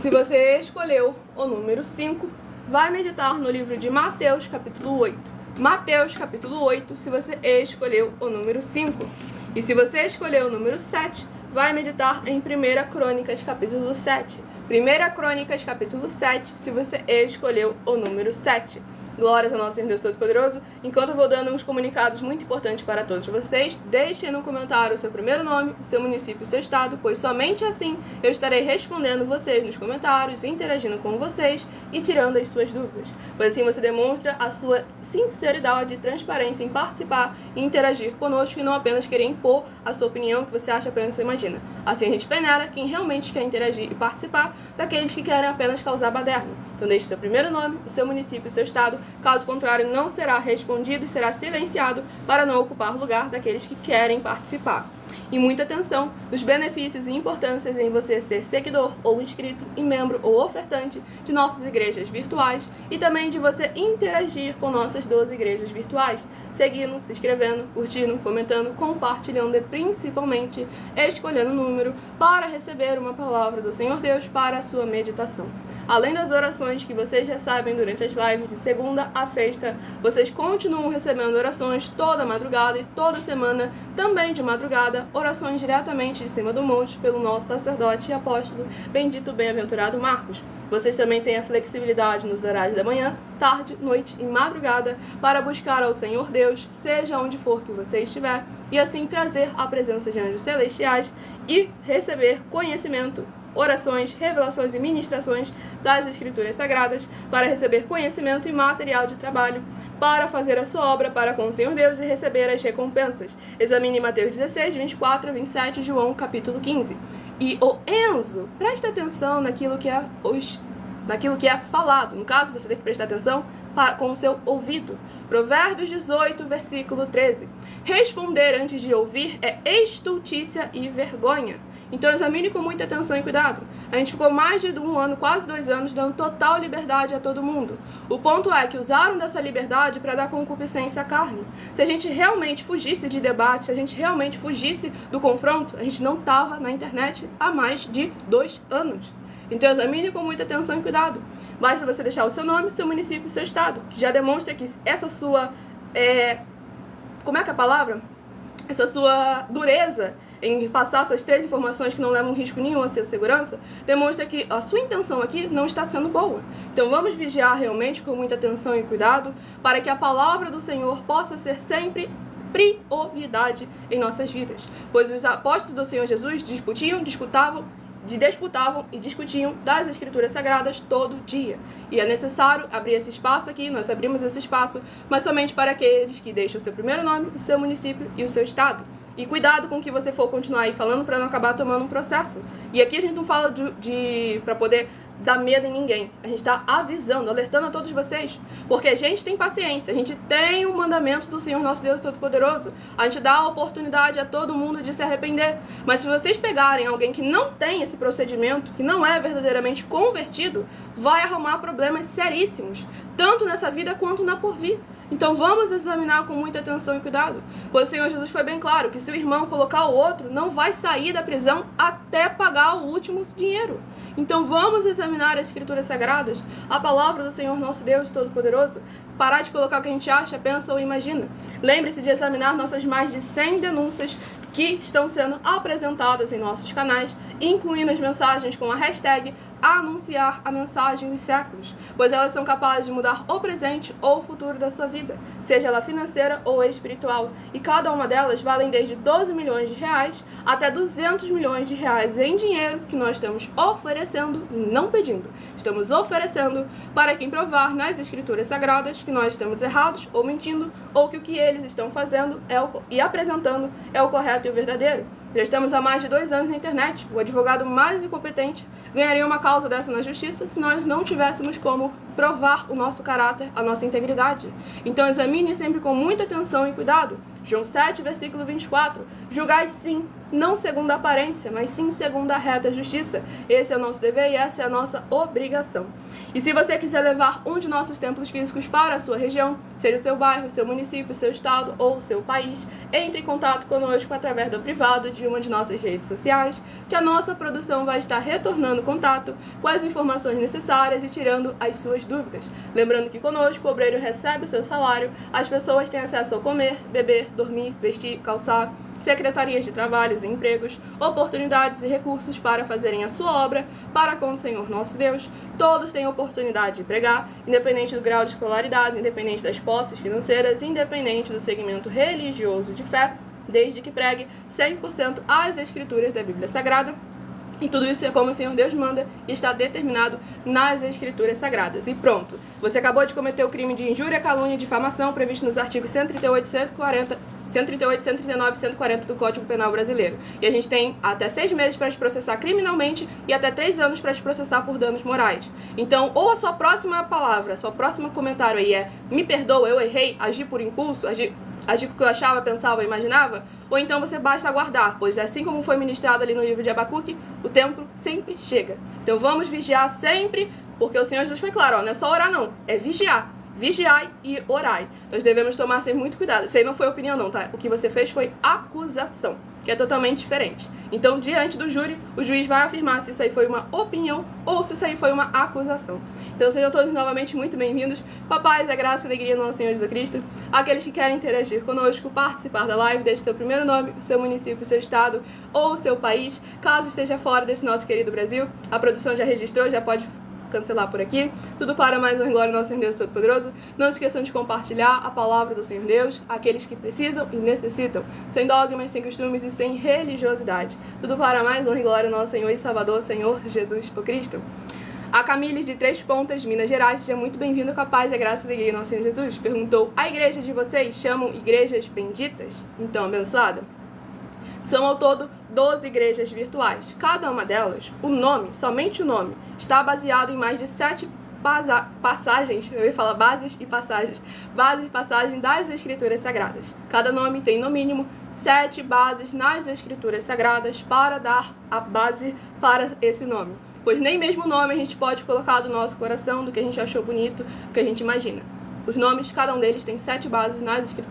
Se você escolheu o número 5, vai meditar no livro de Mateus, capítulo 8. Mateus capítulo 8, se você escolheu o número 5. E se você escolheu o número 7, vai meditar em 1 Crônicas capítulo 7. 1 Crônicas capítulo 7, se você escolheu o número 7. Glórias ao nosso Senhor Deus Todo-Poderoso. Enquanto eu vou dando uns comunicados muito importantes para todos vocês, deixem no comentário o seu primeiro nome, o seu município e o seu estado, pois somente assim eu estarei respondendo vocês nos comentários, interagindo com vocês e tirando as suas dúvidas. Pois assim você demonstra a sua sinceridade e transparência em participar e interagir conosco e não apenas querer impor a sua opinião que você acha apenas que você imagina. Assim a gente peneira quem realmente quer interagir e participar daqueles que querem apenas causar baderna. Então deixe seu primeiro nome, o seu município e o seu estado, caso contrário não será respondido e será silenciado para não ocupar o lugar daqueles que querem participar. E muita atenção dos benefícios e importâncias em você ser seguidor ou inscrito e membro ou ofertante de nossas igrejas virtuais e também de você interagir com nossas 12 igrejas virtuais, seguindo, se inscrevendo, curtindo, comentando, compartilhando e principalmente escolhendo o número para receber uma palavra do Senhor Deus para a sua meditação. Além das orações que vocês recebem durante as lives de segunda a sexta, vocês continuam recebendo orações toda madrugada e toda semana, também de madrugada, orações diretamente de cima do monte pelo nosso sacerdote e apóstolo, bendito bem-aventurado Marcos. Vocês também têm a flexibilidade nos horários da manhã, tarde, noite e madrugada para buscar ao Senhor Deus, seja onde for que você estiver, e assim trazer a presença de anjos celestiais e receber conhecimento, orações, revelações e ministrações das Escrituras Sagradas para receber conhecimento e material de trabalho para fazer a sua obra para com o Senhor Deus e receber as recompensas. Examine Mateus 16, 24 a 27, João capítulo 15. E o Enzo, presta atenção naquilo que é falado. No caso, você tem que prestar atenção com o seu ouvido. Provérbios 18, versículo 13. Responder antes de ouvir é estultícia e vergonha. Então examine com muita atenção e cuidado. A gente ficou mais de 1 ano, quase 2 anos, dando total liberdade a todo mundo. O ponto é que usaram dessa liberdade para dar concupiscência à carne. Se a gente realmente fugisse de debate, se a gente realmente fugisse do confronto, a gente não estava na internet há mais de 2 anos. Então examine com muita atenção e cuidado. Basta você deixar o seu nome, seu município e seu estado, que já demonstra que essa sua... Como é que é a palavra? Essa sua dureza em passar essas 3 informações que não levam risco nenhum à sua segurança, demonstra que a sua intenção aqui não está sendo boa. Então vamos vigiar realmente com muita atenção e cuidado para que a palavra do Senhor possa ser sempre prioridade em nossas vidas. Pois os apóstolos do Senhor Jesus disputavam e discutiam das Escrituras Sagradas todo dia. E é necessário abrir esse espaço aqui, nós abrimos esse espaço, mas somente para aqueles que deixam o seu primeiro nome, o seu município e o seu estado. E cuidado com o que você for continuar aí falando para não acabar tomando um processo. E aqui a gente não fala para poder dar medo em ninguém. A gente está avisando, alertando a todos vocês. Porque a gente tem paciência, a gente tem o mandamento do Senhor nosso Deus Todo-Poderoso. A gente dá a oportunidade a todo mundo de se arrepender. Mas se vocês pegarem alguém que não tem esse procedimento, que não é verdadeiramente convertido, vai arrumar problemas seríssimos, tanto nessa vida quanto na porvir. Então vamos examinar com muita atenção e cuidado. Pois o Senhor Jesus foi bem claro que se o irmão colocar o outro, não vai sair da prisão até pagar o último dinheiro. Então vamos examinar as Escrituras Sagradas, a palavra do Senhor nosso Deus Todo-Poderoso, parar de colocar o que a gente acha, pensa ou imagina. Lembre-se de examinar nossas mais de 100 denúncias que estão sendo apresentadas em nossos canais, incluindo as mensagens com a hashtag anunciar a mensagem dos séculos, pois elas são capazes de mudar o presente ou o futuro da sua vida, seja ela financeira ou espiritual, e cada uma delas valem desde 12 milhões de reais até 200 milhões de reais em dinheiro que nós estamos oferecendo, e não pedindo, estamos oferecendo para quem provar nas Escrituras Sagradas que nós estamos errados ou mentindo, ou que o que eles estão fazendo e apresentando é o correto e o verdadeiro. Já estamos há mais de 2 anos na internet. O advogado mais incompetente ganharia uma causa dessa na justiça se nós não tivéssemos como provar o nosso caráter, a nossa integridade. Então examine sempre com muita atenção e cuidado. João 7, versículo 24. Julgai sim, não segundo a aparência, mas sim segundo a reta justiça. Esse é o nosso dever e essa é a nossa obrigação. E se você quiser levar um de nossos templos físicos para a sua região, seja o seu bairro, o seu município, o seu estado ou o seu país, entre em contato conosco através do privado de uma de nossas redes sociais, que a nossa produção vai estar retornando contato com as informações necessárias e tirando as suas suas dúvidas. Lembrando que conosco o obreiro recebe o seu salário, as pessoas têm acesso ao comer, beber, dormir, vestir, calçar, secretarias de trabalhos e empregos, oportunidades e recursos para fazerem a sua obra para com o Senhor nosso Deus. Todos têm oportunidade de pregar, independente do grau de escolaridade, independente das posses financeiras, independente do segmento religioso de fé, desde que pregue 100% as escrituras da Bíblia Sagrada. E tudo isso é como o Senhor Deus manda e está determinado nas Escrituras Sagradas. E pronto, você acabou de cometer o crime de injúria, calúnia e difamação previsto nos artigos 138, 139 e 140 do Código Penal Brasileiro. E a gente tem até 6 meses para te processar criminalmente e até 3 anos para te processar por danos morais. Então, ou a sua próxima palavra, seu próximo comentário aí é me perdoa, eu errei, agi por impulso, agi com o que eu achava, pensava, imaginava, ou então você basta aguardar, pois assim como foi ministrado ali no livro de Abacuque, o tempo sempre chega. Então vamos vigiar sempre, porque o Senhor Jesus foi claro, ó, não é só orar não, é vigiar. Vigiai e orai. Nós devemos tomar sempre muito cuidado. Isso aí não foi opinião não, tá? O que você fez foi acusação, que é totalmente diferente. Então, diante do júri, o juiz vai afirmar se isso aí foi uma opinião ou se isso aí foi uma acusação. Então, sejam todos novamente muito bem-vindos. Com a paz, a graça e a alegria do nosso Senhor Jesus Cristo. Aqueles que querem interagir conosco, participar da live, deixe seu primeiro nome, o seu município, o seu estado ou o seu país. Caso esteja fora desse nosso querido Brasil, a produção já registrou, já pode cancelar por aqui. Tudo para mais uma glória ao nosso Senhor Deus Todo-Poderoso. Não esqueçam de compartilhar a palavra do Senhor Deus àqueles que precisam e necessitam, sem dogmas, sem costumes e sem religiosidade. Tudo para mais uma glória ao nosso Senhor e Salvador, Senhor Jesus o Cristo. A Camille de Três Pontas, Minas Gerais, seja muito bem-vindo com a paz e a graça e a alegria do nosso Senhor Jesus. Perguntou, a igreja de vocês chamam igrejas benditas? Então, abençoada. São ao todo 12 igrejas virtuais. Cada uma delas, o nome, somente o nome, está baseado em mais de 7 passagens, eu ia falar bases e passagens das Escrituras Sagradas. Cada nome tem, no mínimo, 7 bases nas Escrituras Sagradas para dar a base para esse nome. Pois nem mesmo o nome a gente pode colocar do nosso coração, do que a gente achou bonito, do que a gente imagina. Os nomes, cada um deles tem 7 bases,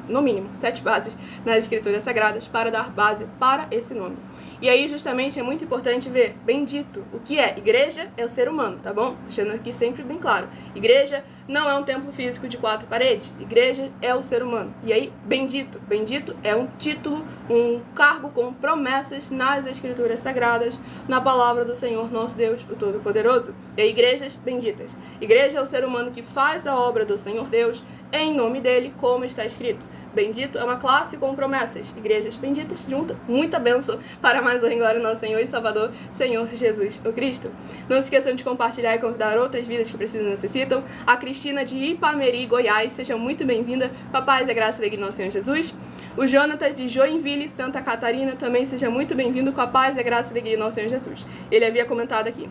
no mínimo, 7 bases nas Escrituras Sagradas para dar base para esse nome. E aí, justamente, é muito importante ver, bendito, o que é? Igreja é o ser humano, tá bom? Deixando aqui sempre bem claro. Igreja não é um templo físico de 4 paredes. Igreja é o ser humano. E aí, bendito. Bendito é um título, um cargo com promessas nas Escrituras Sagradas, na palavra do Senhor nosso Deus, o Todo-Poderoso. E aí, igrejas benditas. Igreja é o ser humano que faz a obra do Senhor Deus em nome dele, como está escrito. Bendito é uma classe com promessas. Igrejas benditas, junta muita bênção para mais uma glória ao nosso Senhor e Salvador, Senhor Jesus o Cristo. Não se esqueçam de compartilhar e convidar outras vidas que precisam e necessitam. A Cristina de Ipameri, Goiás, seja muito bem-vinda. Com a paz e a graça e a alegria do nosso Senhor Jesus. O Jonathan de Joinville, Santa Catarina, também seja muito bem-vindo. Com a paz e a graça e a alegria do nosso Senhor Jesus. Ele havia comentado aqui.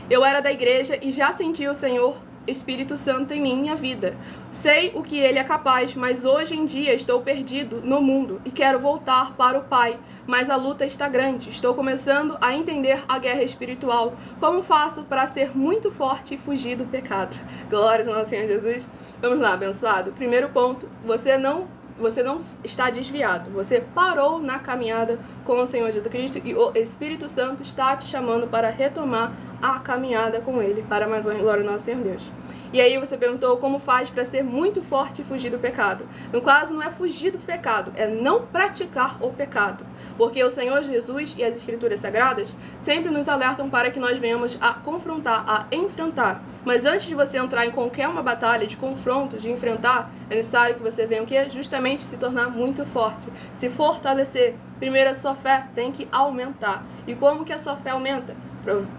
Eu era da igreja e já senti o Senhor Espírito Santo em minha vida. Sei o que ele é capaz, mas hoje em dia estou perdido no mundo e quero voltar para o Pai. Mas a luta está grande. Estou começando a entender a guerra espiritual. Como faço para ser muito forte e fugir do pecado? Glórias ao nosso Senhor Jesus. Vamos lá, abençoado. Primeiro ponto, você não está desviado. Você parou na caminhada com o Senhor Jesus Cristo e o Espírito Santo está te chamando para retomar a caminhada com Ele, para mais uma glória ao nosso Senhor Deus. E aí você perguntou como faz para ser muito forte e fugir do pecado. No caso, não é fugir do pecado, é não praticar o pecado. Porque o Senhor Jesus e as Escrituras Sagradas sempre nos alertam para que nós venhamos a confrontar, a enfrentar. Mas antes de você entrar em qualquer uma batalha de confronto, de enfrentar, é necessário que você venha o quê? Justamente se tornar muito forte, se fortalecer. Primeiro, a sua fé tem que aumentar. E como que a sua fé aumenta?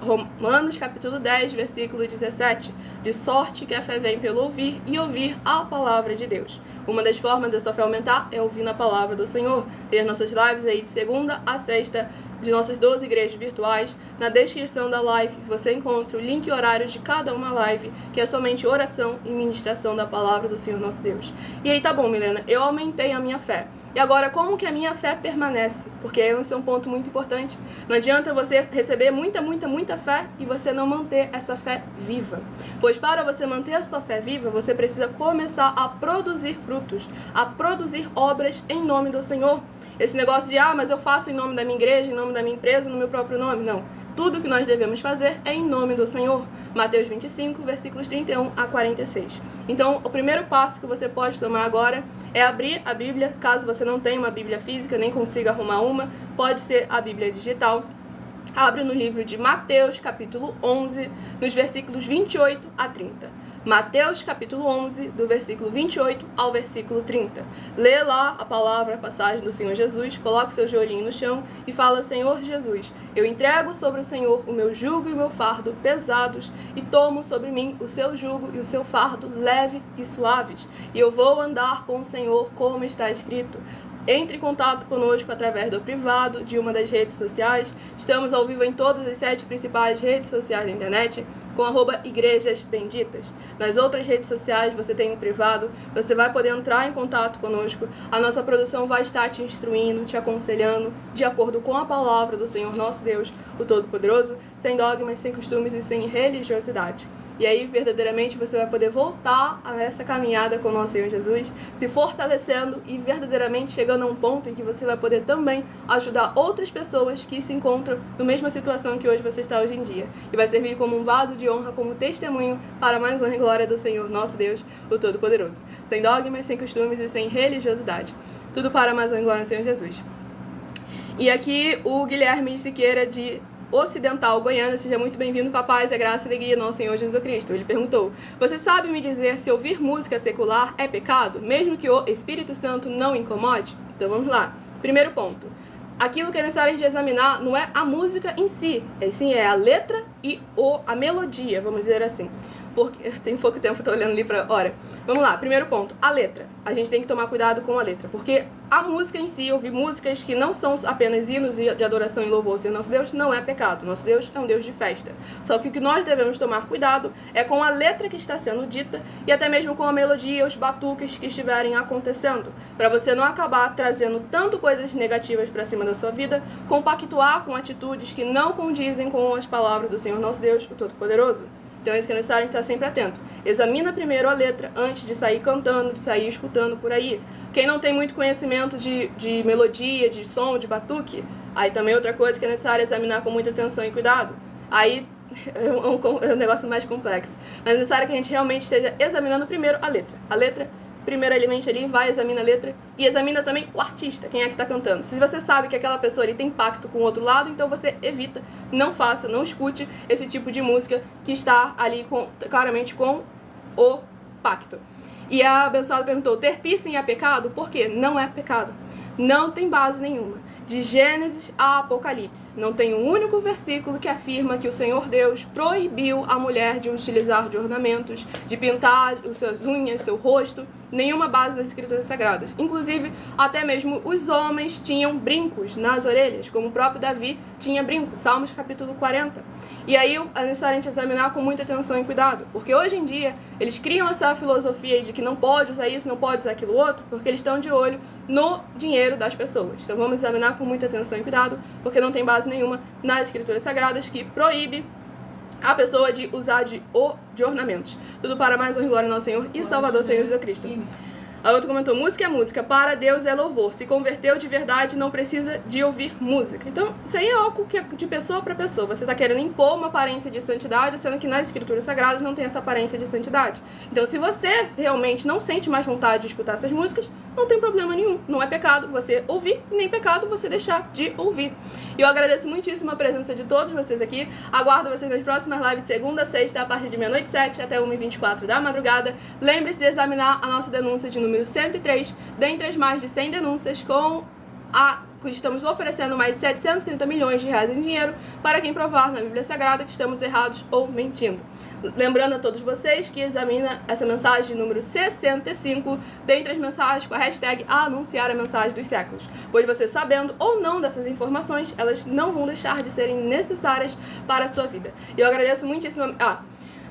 Romanos capítulo 10, versículo 17. De sorte que a fé vem pelo ouvir e ouvir a palavra de Deus. Uma das formas da sua fé aumentar é ouvindo a palavra do Senhor. Tem as nossas lives aí de segunda a sexta, de nossas 12 igrejas virtuais. Na descrição da live você encontra o link e horários de cada uma live, que é somente oração e ministração da palavra do Senhor nosso Deus. E aí, tá bom, Milena, eu aumentei a minha fé. E agora, como que a minha fé permanece? Porque esse é um ponto muito importante. Não adianta você receber muita fé e você não manter essa fé viva. Pois para você manter a sua fé viva, você precisa começar a produzir frutos, a produzir obras em nome do Senhor. Esse negócio de, mas eu faço em nome da minha igreja, em nome da minha empresa, no meu próprio nome. Não. tudo que nós devemos fazer é em nome do Senhor. Mateus 25, versículos 31 a 46. Então, o primeiro passo que você pode tomar agora é abrir a Bíblia, caso você não tenha uma Bíblia física, nem consiga arrumar uma, pode ser a Bíblia digital. Abre no livro de Mateus, capítulo 11, nos versículos 28 a 30. Mateus, capítulo 11, do versículo 28 ao versículo 30. Lê lá a palavra, a passagem do Senhor Jesus, coloca o seu joelhinho no chão e fala: Senhor Jesus, eu entrego sobre o Senhor o meu jugo e o meu fardo pesados e tomo sobre mim o seu jugo e o seu fardo leve e suaves. E eu vou andar com o Senhor como está escrito. Entre em contato conosco através do privado de uma das redes sociais. Estamos ao vivo em todas as 7 principais redes sociais da internet, com @Igrejas Benditas. Nas outras redes sociais você tem um privado, você vai poder entrar em contato conosco. A nossa produção vai estar te instruindo, te aconselhando, de acordo com a palavra do Senhor nosso Deus, o Todo-Poderoso, sem dogmas, sem costumes e sem religiosidade. E aí, verdadeiramente, você vai poder voltar a essa caminhada com o nosso Senhor Jesus, se fortalecendo e verdadeiramente chegando a um ponto em que você vai poder também ajudar outras pessoas que se encontram na mesma situação que hoje você está hoje em dia. E vai servir como um vaso de honra, como testemunho para mais honra e glória do Senhor nosso Deus, o Todo-Poderoso. Sem dogmas, sem costumes e sem religiosidade. Tudo para mais honra e glória do Senhor Jesus. E aqui o Guilherme Siqueira de Ocidental, Goiânia, seja muito bem-vindo com a paz, a graça e a alegria do nosso Senhor Jesus Cristo. Ele perguntou: você sabe me dizer se ouvir música secular é pecado, mesmo que o Espírito Santo não incomode? Então vamos lá. Primeiro ponto. Aquilo que é necessário a gente examinar não é a música em si, é a letra e a melodia, vamos dizer assim. Porque tem pouco tempo, estou olhando ali para hora. Vamos lá, primeiro ponto, a letra. A gente tem que tomar cuidado com a letra, porque a música em si, ouvir músicas que não são apenas hinos de adoração e louvor ao Senhor nosso Deus, não é pecado. Nosso Deus é um Deus de festa. Só que o que nós devemos tomar cuidado é com a letra que está sendo dita e até mesmo com a melodia e os batuques que estiverem acontecendo, para você não acabar trazendo tanto coisas negativas para cima da sua vida, compactuar com atitudes que não condizem com as palavras do Senhor nosso Deus, o Todo-Poderoso. Então é isso que é necessário a gente estar sempre atento. Examina primeiro a letra antes de sair cantando, de sair escutando por aí. Quem não tem muito conhecimento de melodia, de som, de batuque, aí também outra coisa que é necessário examinar com muita atenção e cuidado. Aí é um negócio mais complexo. Mas é necessário que a gente realmente esteja examinando primeiro a letra. A letra, primeiramente ali, vai, examina a letra e examina também o artista, quem é que está cantando. Se você sabe que aquela pessoa ali tem pacto com o outro lado, então você evita, não faça, não escute esse tipo de música que está ali claramente com o pacto. E a abençoada perguntou: ter piercing é pecado? Por quê? Não é pecado. Não tem base nenhuma. De Gênesis a Apocalipse, não tem um único versículo que afirma que o Senhor Deus proibiu a mulher de utilizar de ornamentos, de pintar as suas unhas, seu rosto, nenhuma base nas escrituras sagradas. Inclusive, até mesmo os homens tinham brincos nas orelhas, como o próprio Davi tinha brincos, Salmos capítulo 40. E aí é necessário a gente examinar com muita atenção e cuidado, porque hoje em dia eles criam essa filosofia de que não pode usar isso, não pode usar aquilo outro, porque eles estão de olho no dinheiro das pessoas. Então vamos examinar com muita atenção e cuidado, porque não tem base nenhuma nas escrituras sagradas que proíbe a pessoa de usar de ornamentos. Tudo para mais honra e glória ao nosso Senhor e Salvador, Senhor Jesus Cristo. A outra comentou: música é música, para Deus é louvor. Se converteu de verdade, não precisa de ouvir música. Então, isso aí é algo que é de pessoa para pessoa. Você está querendo impor uma aparência de santidade, sendo que nas escrituras sagradas não tem essa aparência de santidade. Então, se você realmente não sente mais vontade de escutar essas músicas, não tem problema nenhum. Não é pecado você ouvir, nem pecado você deixar de ouvir. E eu agradeço muitíssimo a presença de todos vocês aqui. Aguardo vocês nas próximas lives de segunda a sexta, a partir de meia-noite 7 até 1h24 da madrugada. Lembre-se de examinar a nossa denúncia de número 103, dentre as mais de 100 denúncias, que estamos oferecendo mais de 730 milhões de reais em dinheiro para quem provar na Bíblia Sagrada que estamos errados ou mentindo. Lembrando a todos vocês que examina essa mensagem número 65, dentre as mensagens com a hashtag anunciar a mensagem dos séculos. Pois você sabendo ou não dessas informações, elas não vão deixar de serem necessárias para a sua vida. E eu agradeço muitíssimo...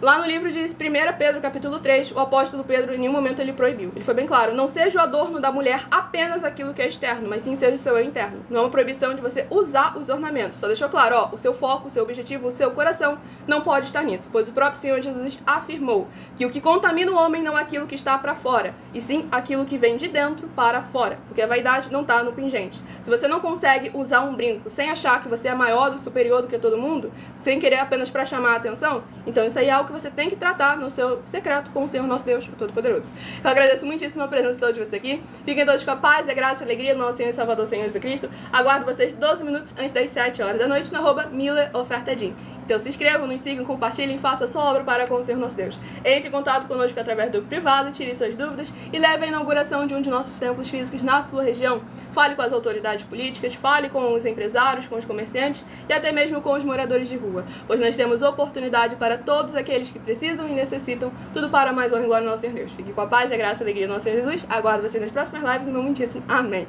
Lá no livro de 1 Pedro, capítulo 3, o apóstolo Pedro, em nenhum momento ele proibiu. Ele foi bem claro, não seja o adorno da mulher apenas aquilo que é externo, mas sim seja o seu interno. Não é uma proibição de você usar os ornamentos. Só deixou claro, ó, o seu foco, o seu objetivo, o seu coração não pode estar nisso, pois o próprio Senhor Jesus afirmou que o que contamina o homem não é aquilo que está para fora, e sim aquilo que vem de dentro para fora, porque a vaidade não está no pingente. Se você não consegue usar um brinco sem achar que você é maior, superior do que todo mundo, sem querer apenas para chamar a atenção, então isso aí é algo que você tem que tratar no seu secreto com o Senhor nosso Deus, o Todo-Poderoso. Eu agradeço muitíssimo a presença de todos vocês aqui. Fiquem todos com a paz, a graça e a alegria do nosso Senhor e Salvador, Senhor Jesus Cristo. Aguardo vocês 12 minutos antes das 7 horas da noite no @MillerOfertaDin. Então se inscrevam, nos sigam, compartilhem, façam a sua obra para com o Senhor nosso Deus. Entre em contato conosco através do privado, tire suas dúvidas e leve a inauguração de um de nossos templos físicos na sua região. Fale com as autoridades políticas, fale com os empresários, com os comerciantes e até mesmo com os moradores de rua, pois nós temos oportunidade para todos aqueles que precisam e necessitam, tudo para a mais honra e glória do nosso Senhor Deus. Fique com a paz, a graça e a alegria do nosso Senhor Jesus. Aguardo vocês nas próximas lives e meu muitíssimo amém.